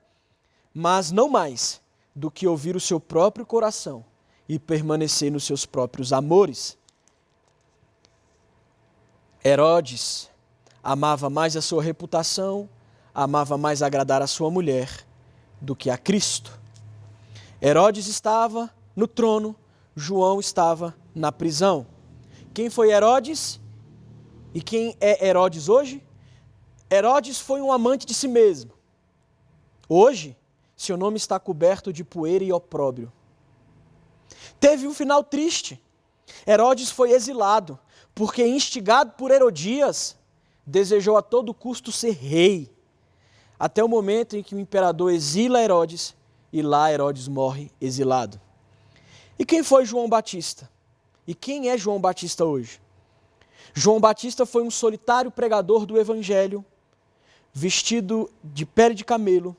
mas não mais do que ouvir o seu próprio coração e permanecer nos seus próprios amores. Herodes amava mais a sua reputação, amava mais agradar a sua mulher do que a Cristo. Herodes estava no trono, João estava na prisão. Quem foi Herodes? E quem é Herodes hoje? Herodes foi um amante de si mesmo. Hoje, seu nome está coberto de poeira e opróbrio. Teve um final triste. Herodes foi exilado, porque instigado por Herodias, desejou a todo custo ser rei. Até o momento em que o imperador exila Herodes, e lá Herodes morre exilado. E quem foi João Batista? E quem é João Batista hoje? João Batista foi um solitário pregador do Evangelho, vestido de pele de camelo,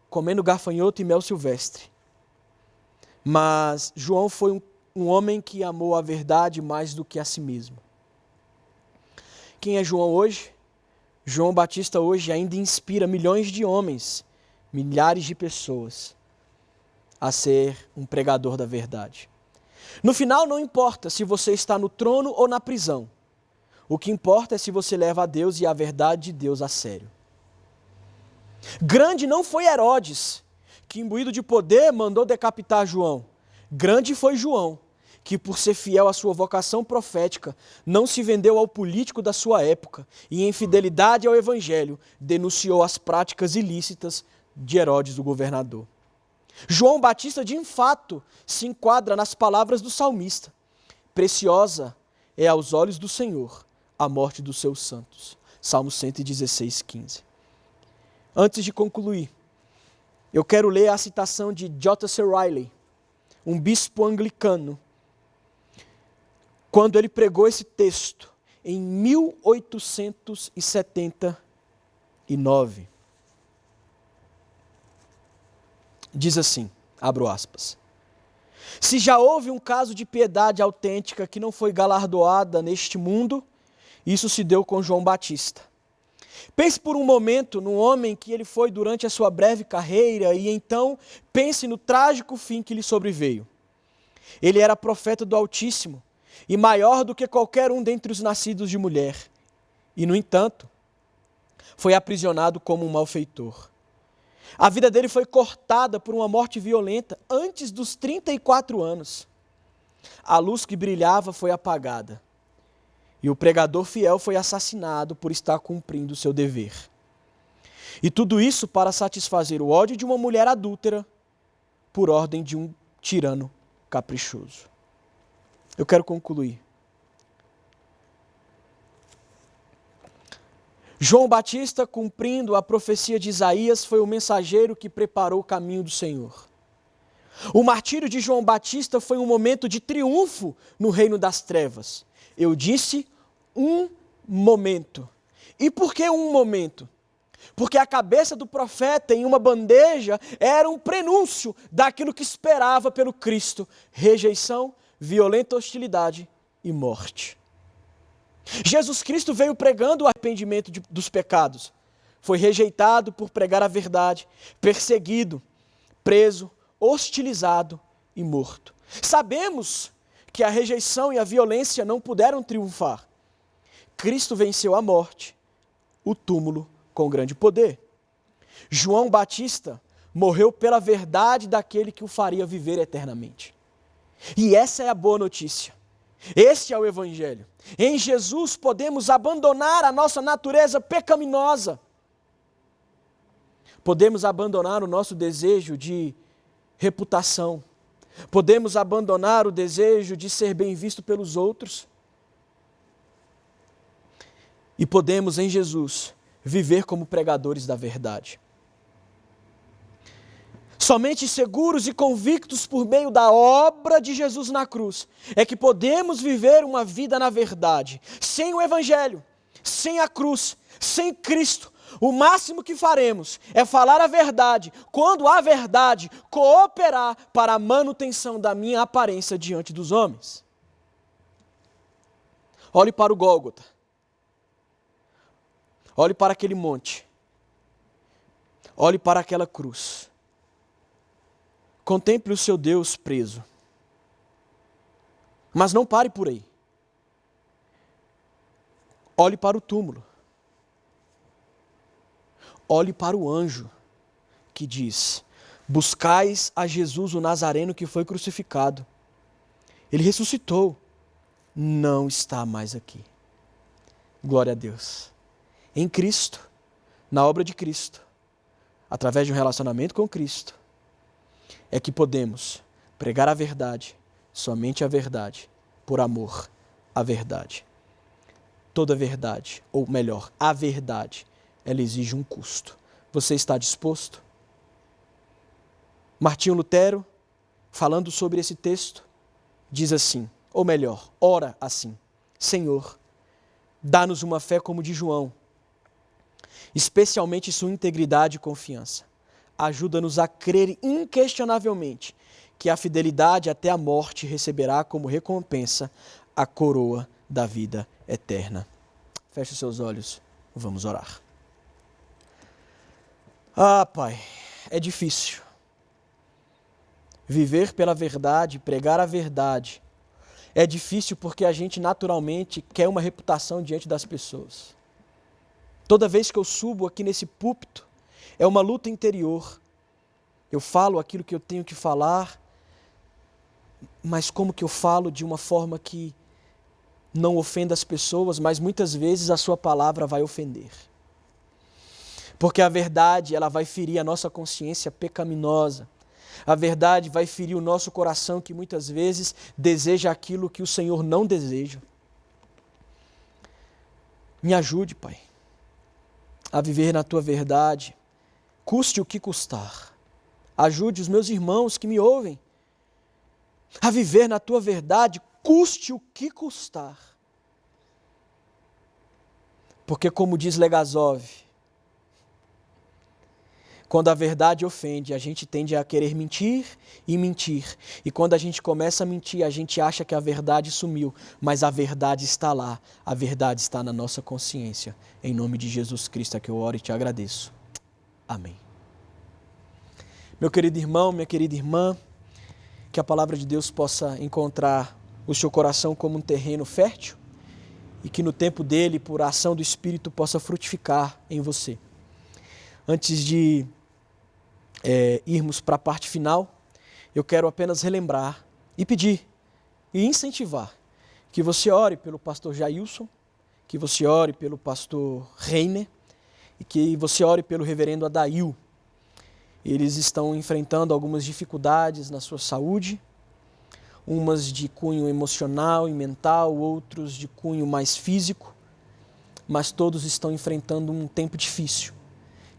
comendo gafanhoto e mel silvestre. Mas João foi um homem que amou a verdade mais do que a si mesmo. Quem é João hoje? João Batista hoje ainda inspira milhões de homens, milhares de pessoas, a ser um pregador da verdade. No final, não importa se você está no trono ou na prisão. O que importa é se você leva a Deus e a verdade de Deus a sério. Grande não foi Herodes, que imbuído de poder mandou decapitar João. Grande foi João, que por ser fiel à sua vocação profética, não se vendeu ao político da sua época e em fidelidade ao evangelho, denunciou as práticas ilícitas de Herodes, o governador. João Batista, de fato, se enquadra nas palavras do salmista. Preciosa é aos olhos do Senhor a morte dos seus santos. Salmo 116, 15. Antes de concluir, eu quero ler a citação de J.C. Riley, um bispo anglicano, quando ele pregou esse texto em 1879. Diz assim, abro aspas: se já houve um caso de piedade autêntica que não foi galardoada neste mundo, isso se deu com João Batista. Pense por um momento no homem que ele foi durante a sua breve carreira e então pense no trágico fim que lhe sobreveio. Ele era profeta do Altíssimo e maior do que qualquer um dentre os nascidos de mulher. E, no entanto, foi aprisionado como um malfeitor. A vida dele foi cortada por uma morte violenta antes dos 34 anos. A luz que brilhava foi apagada. E o pregador fiel foi assassinado por estar cumprindo o seu dever. E tudo isso para satisfazer o ódio de uma mulher adúltera por ordem de um tirano caprichoso. Eu quero concluir. João Batista, cumprindo a profecia de Isaías, foi o mensageiro que preparou o caminho do Senhor. O martírio de João Batista foi um momento de triunfo no reino das trevas. Eu disse um momento. E por que um momento? Porque a cabeça do profeta em uma bandeja era um prenúncio daquilo que esperava pelo Cristo: rejeição, violenta hostilidade e morte. Jesus Cristo veio pregando o arrependimento dos pecados. Foi rejeitado por pregar a verdade, perseguido, preso, hostilizado e morto. Sabemos que a rejeição e a violência não puderam triunfar. Cristo venceu a morte, o túmulo com grande poder. João Batista morreu pela verdade daquele que o faria viver eternamente. E essa é a boa notícia. Este é o Evangelho. Em Jesus podemos abandonar a nossa natureza pecaminosa. Podemos abandonar o nosso desejo de reputação. Podemos abandonar o desejo de ser bem visto pelos outros. E podemos, em Jesus, viver como pregadores da verdade. Somente seguros e convictos por meio da obra de Jesus na cruz é que podemos viver uma vida na verdade. Sem o Evangelho, sem a cruz, sem Cristo, O máximo que faremos é falar a verdade, quando a verdade cooperar para a manutenção da minha aparência diante dos homens. Olhe para o Gólgota. Olhe para aquele monte. Olhe para aquela cruz. Contemple o seu Deus preso. Mas não pare por aí. Olhe para o túmulo. Olhe para o anjo que diz: buscais a Jesus o Nazareno que foi crucificado. Ele ressuscitou. Não está mais aqui. Glória a Deus. Em Cristo, na obra de Cristo, através de um relacionamento com Cristo, é que podemos pregar a verdade, somente a verdade, por amor à verdade. Toda verdade, ou melhor, a verdade, ela exige um custo. Você está disposto? Martinho Lutero, falando sobre esse texto, diz assim, ou melhor, ora assim: Senhor, dá-nos uma fé como de João, especialmente sua integridade e confiança. Ajuda-nos a crer inquestionavelmente que a fidelidade até a morte receberá como recompensa a coroa da vida eterna. Feche os seus olhos, vamos orar. Ah, Pai, é difícil. Viver pela verdade, pregar a verdade, é difícil porque a gente naturalmente quer uma reputação diante das pessoas. Toda vez que eu subo aqui nesse púlpito, é uma luta interior. Eu falo aquilo que eu tenho que falar, mas como que eu falo de uma forma que não ofenda as pessoas, mas muitas vezes a sua palavra vai ofender. Porque a verdade, ela vai ferir a nossa consciência pecaminosa. A verdade vai ferir o nosso coração que muitas vezes deseja aquilo que o Senhor não deseja. Me ajude, Pai, a viver na Tua verdade, custe o que custar. Ajude os meus irmãos que me ouvem a viver na Tua verdade, custe o que custar. Porque como diz Legasov, quando a verdade ofende, a gente tende a querer mentir. E quando a gente começa a mentir, a gente acha que a verdade sumiu, mas a verdade está lá, a verdade está na nossa consciência. Em nome de Jesus Cristo é que eu oro e te agradeço. Amém. Meu querido irmão, minha querida irmã, que a palavra de Deus possa encontrar o seu coração como um terreno fértil e que no tempo dele, por ação do Espírito, possa frutificar em você. Antes de irmos para a parte final, eu quero apenas relembrar e pedir e incentivar que você ore pelo pastor Jailson, que você ore pelo pastor Reiner e que você ore pelo reverendo Adail. Eles estão enfrentando algumas dificuldades na sua saúde, umas de cunho emocional e mental, outros de cunho mais físico, mas todos estão enfrentando um tempo difícil.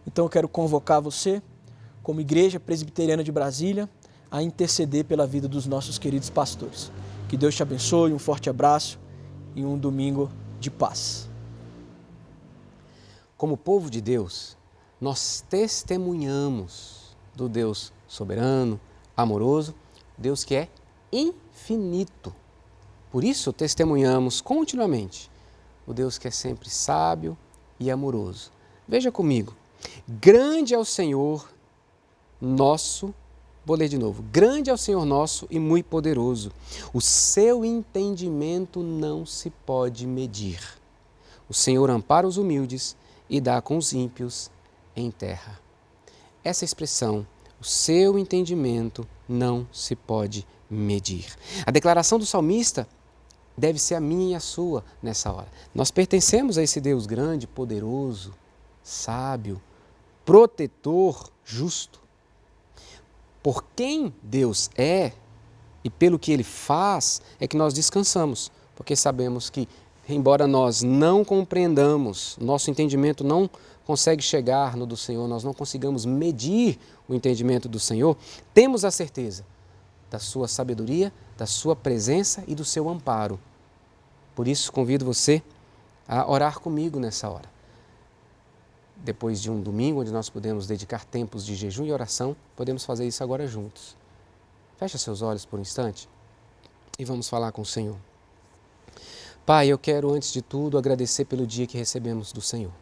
Então eu quero convocar você, como Igreja Presbiteriana de Brasília, a interceder pela vida dos nossos queridos pastores. Que Deus te abençoe, um forte abraço e um domingo de paz. Como povo de Deus, nós testemunhamos do Deus soberano, amoroso, Deus que é infinito. Por isso testemunhamos continuamente o Deus que é sempre sábio e amoroso. Veja comigo, grande é o Senhor nosso, vou ler de novo, grande é o Senhor nosso e muito poderoso. O seu entendimento não se pode medir. O Senhor ampara os humildes e dá com os ímpios em terra. Essa expressão, o seu entendimento não se pode medir. A declaração do salmista deve ser a minha e a sua nessa hora. Nós pertencemos a esse Deus grande, poderoso, sábio, protetor, justo. Por quem Deus é e pelo que Ele faz é que nós descansamos, porque sabemos que, embora nós não compreendamos, nosso entendimento não consegue chegar no do Senhor, nós não consigamos medir o entendimento do Senhor, temos a certeza da sua sabedoria, da sua presença e do seu amparo. Por isso convido você a orar comigo nessa hora. depois de um domingo onde nós podemos dedicar tempos de jejum e oração, podemos fazer isso agora juntos. Feche seus olhos por um instante e vamos falar com o Senhor. Pai, eu quero antes de tudo agradecer pelo dia que recebemos do Senhor.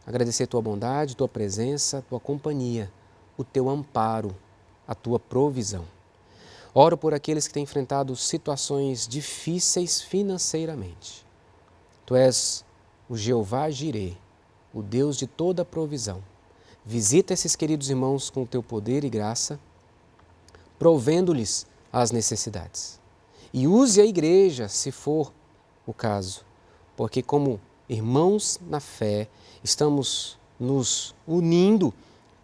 Agradecer a tua bondade, tua presença, tua companhia, o teu amparo, a tua provisão. Oro por aqueles que têm enfrentado situações difíceis financeiramente. Tu és o Jeová Jirê, o Deus de toda provisão. Visita esses queridos irmãos com o teu poder e graça, provendo-lhes as necessidades. E use a igreja, se for o caso, porque como irmãos na fé, estamos nos unindo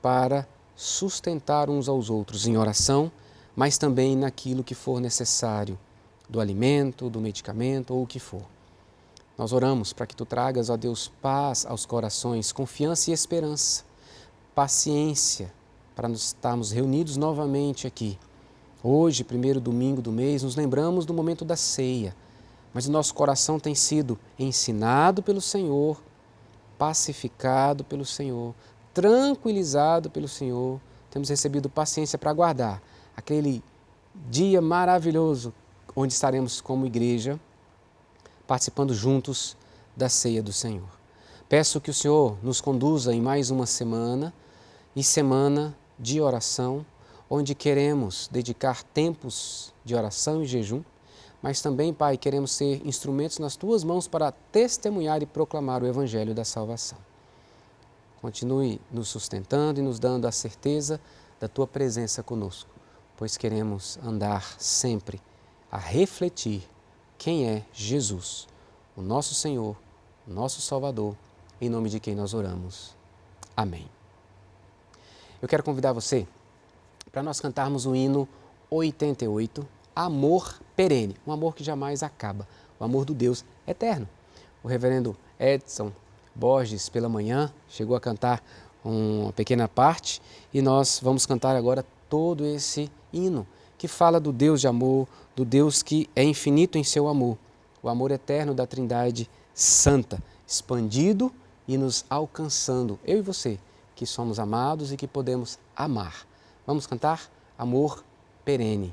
para sustentar uns aos outros em oração, mas também naquilo que for necessário, do alimento, do medicamento ou o que for. Nós oramos para que tu tragas, ó Deus, paz aos corações, confiança e esperança, paciência para nos estarmos reunidos novamente aqui. Hoje, primeiro domingo do mês, nos lembramos do momento da ceia, mas o nosso coração tem sido ensinado pelo Senhor, pacificado pelo Senhor, tranquilizado pelo Senhor. Temos recebido paciência para aguardar aquele dia maravilhoso onde estaremos como igreja participando juntos da ceia do Senhor. Peço que o Senhor nos conduza em mais uma semana e semana de oração, onde queremos dedicar tempos de oração e jejum, mas também, Pai, queremos ser instrumentos nas Tuas mãos para testemunhar e proclamar o Evangelho da salvação. Continue nos sustentando e nos dando a certeza da Tua presença conosco, pois queremos andar sempre a refletir quem é Jesus, o nosso Senhor, o nosso Salvador, em nome de quem nós oramos. Amém. Eu quero convidar você para nós cantarmos o hino 88, Amor Perene, um amor que jamais acaba, o amor do Deus eterno. O reverendo Edson Borges, pela manhã, chegou a cantar uma pequena parte e nós vamos cantar agora todo esse hino que fala do Deus de amor, do Deus que é infinito em seu amor, o amor eterno da Trindade Santa, expandido e nos alcançando, eu e você, que somos amados e que podemos amar. Vamos cantar Amor Perene.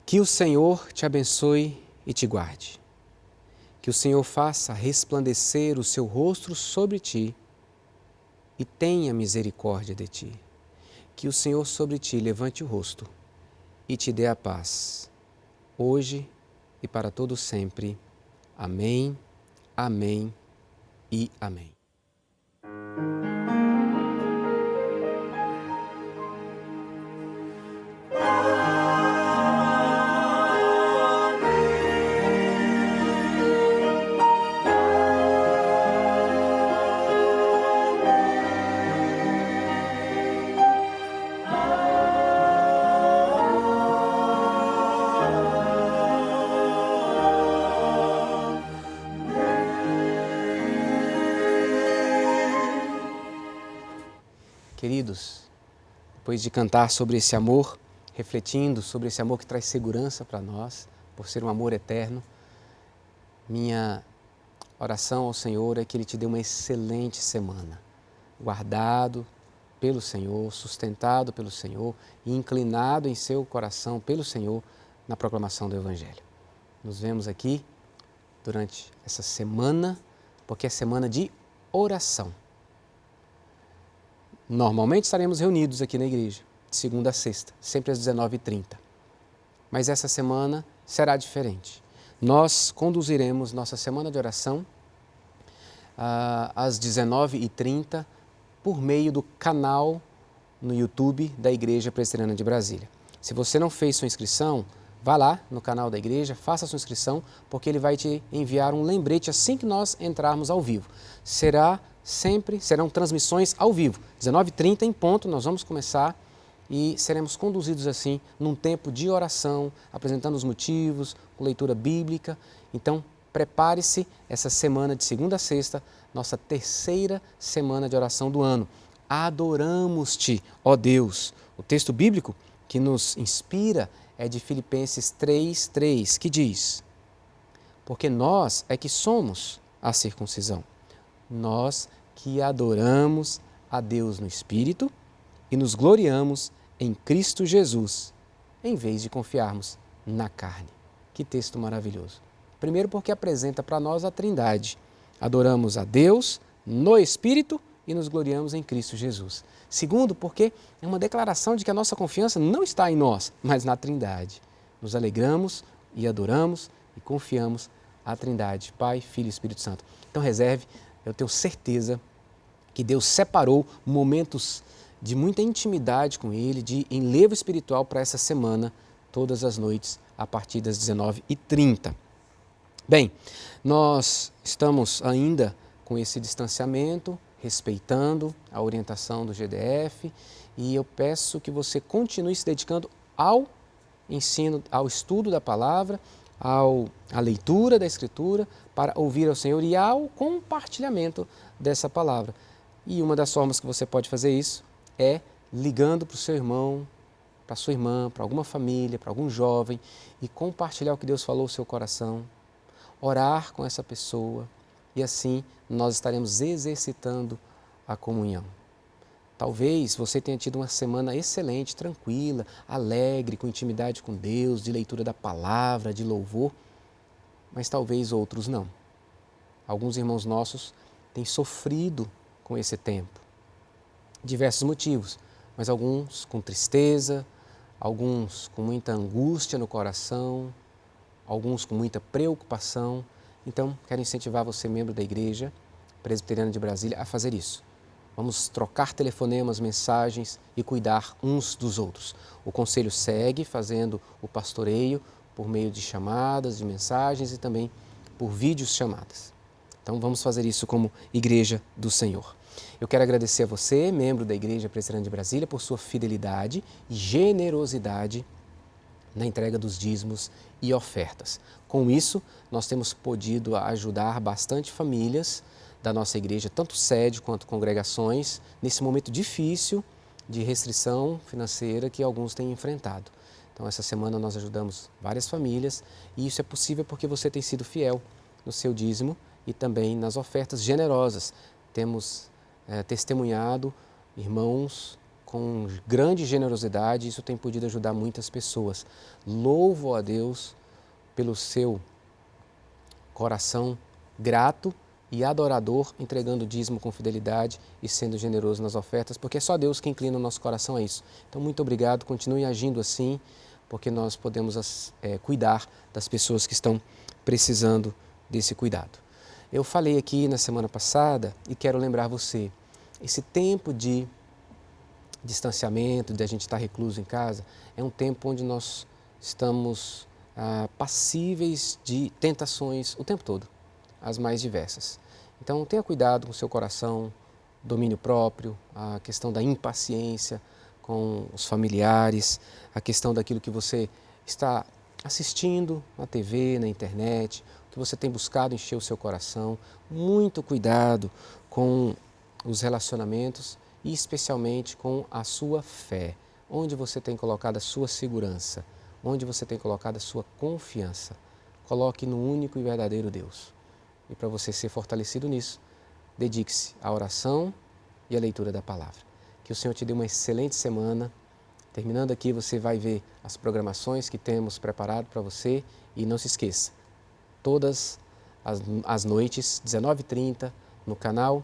Que o Senhor te abençoe e te guarde. Que o Senhor faça resplandecer o seu rosto sobre ti e tenha misericórdia de ti. Que o Senhor sobre ti levante o rosto e te dê a paz, hoje e para todo sempre. Amém, amém e amém. Queridos, depois de cantar sobre esse amor, refletindo sobre esse amor que traz segurança para nós, por ser um amor eterno, minha oração ao Senhor é que Ele te dê uma excelente semana, guardado pelo Senhor, sustentado pelo Senhor e inclinado em seu coração pelo Senhor na proclamação do Evangelho. Nos vemos aqui durante essa semana, porque é semana de oração. Normalmente estaremos reunidos aqui na igreja, de segunda a sexta, sempre às 19h30. Mas essa semana será diferente. Nós conduziremos nossa semana de oração às 19h30 por meio do canal no YouTube da Igreja Presbiteriana de Brasília. Se você não fez sua inscrição, vá lá no canal da igreja, faça sua inscrição, porque ele vai te enviar um lembrete assim que nós entrarmos ao vivo. Serão transmissões ao vivo, 19h30 em ponto, nós vamos começar e seremos conduzidos assim num tempo de oração, apresentando os motivos, com leitura bíblica. Então, prepare-se essa semana de segunda a sexta, nossa terceira semana de oração do ano. Adoramos-te, ó Deus. O texto bíblico que nos inspira é de Filipenses 3:3, que diz: porque nós é que somos a circuncisão, nós que adoramos a Deus no Espírito e nos gloriamos em Cristo Jesus, em vez de confiarmos na carne. Que texto maravilhoso! Primeiro, porque apresenta para nós a Trindade. Adoramos a Deus no Espírito e nos gloriamos em Cristo Jesus. Segundo, porque é uma declaração de que a nossa confiança não está em nós, mas na Trindade. Nos alegramos e adoramos e confiamos a Trindade, Pai, Filho e Espírito Santo. Então reserve, eu tenho certeza que Deus separou momentos de muita intimidade com Ele, de enlevo espiritual para essa semana, todas as noites, a partir das 19h30. Bem, nós estamos ainda com esse distanciamento, respeitando a orientação do GDF, e eu peço que você continue se dedicando ao ensino, ao estudo da palavra, à leitura da Escritura, para ouvir ao Senhor e ao compartilhamento dessa palavra. E uma das formas que você pode fazer isso é ligando para o seu irmão, para a sua irmã, para alguma família, para algum jovem e compartilhar o que Deus falou no seu coração, orar com essa pessoa e assim nós estaremos exercitando a comunhão. Talvez você tenha tido uma semana excelente, tranquila, alegre, com intimidade com Deus, de leitura da palavra, de louvor, mas talvez outros não. Alguns irmãos nossos têm sofrido com esse tempo. Diversos motivos, mas alguns com tristeza, alguns com muita angústia no coração, alguns com muita preocupação. Então, quero incentivar você, membro da Igreja Presbiteriana de Brasília, a fazer isso. Vamos trocar telefonemas, mensagens e cuidar uns dos outros. O Conselho segue fazendo o pastoreio por meio de chamadas, de mensagens e também por vídeos chamadas. Então, vamos fazer isso como Igreja do Senhor. Eu quero agradecer a você, membro da Igreja Presbiteriana de Brasília, por sua fidelidade e generosidade na entrega dos dízimos e ofertas. Com isso, nós temos podido ajudar bastante famílias da nossa igreja, tanto sede quanto congregações, nesse momento difícil de restrição financeira que alguns têm enfrentado. Então, essa semana nós ajudamos várias famílias e isso é possível porque você tem sido fiel no seu dízimo e também nas ofertas generosas. Temos testemunhado irmãos com grande generosidade, isso tem podido ajudar muitas pessoas. Louvo a Deus pelo seu coração grato e adorador, entregando o dízimo com fidelidade e sendo generoso nas ofertas, porque é só Deus que inclina o nosso coração a isso. Então, muito obrigado, continue agindo assim, porque nós podemos cuidar das pessoas que estão precisando desse cuidado. Eu falei aqui na semana passada e quero lembrar você, esse tempo de distanciamento, de a gente estar recluso em casa, é um tempo onde nós estamos passíveis de tentações o tempo todo, as mais diversas. Então tenha cuidado com o seu coração, domínio próprio, a questão da impaciência com os familiares, a questão daquilo que você está assistindo na TV, na internet, o que você tem buscado encher o seu coração. Muito cuidado com os relacionamentos e especialmente com a sua fé, onde você tem colocado a sua segurança, onde você tem colocado a sua confiança. Coloque no único e verdadeiro Deus. E para você ser fortalecido nisso, dedique-se à oração e à leitura da palavra. Que o Senhor te dê uma excelente semana. Terminando aqui, você vai ver as programações que temos preparado para você e não se esqueça, todas as noites, 19h30, no canal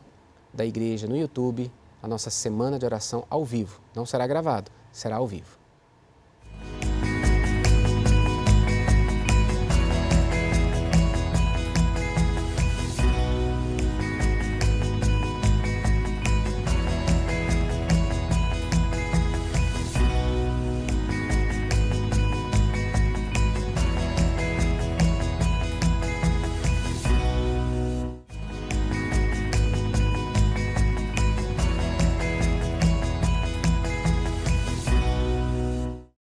da igreja no YouTube, a nossa semana de oração ao vivo. Não será gravado, será ao vivo.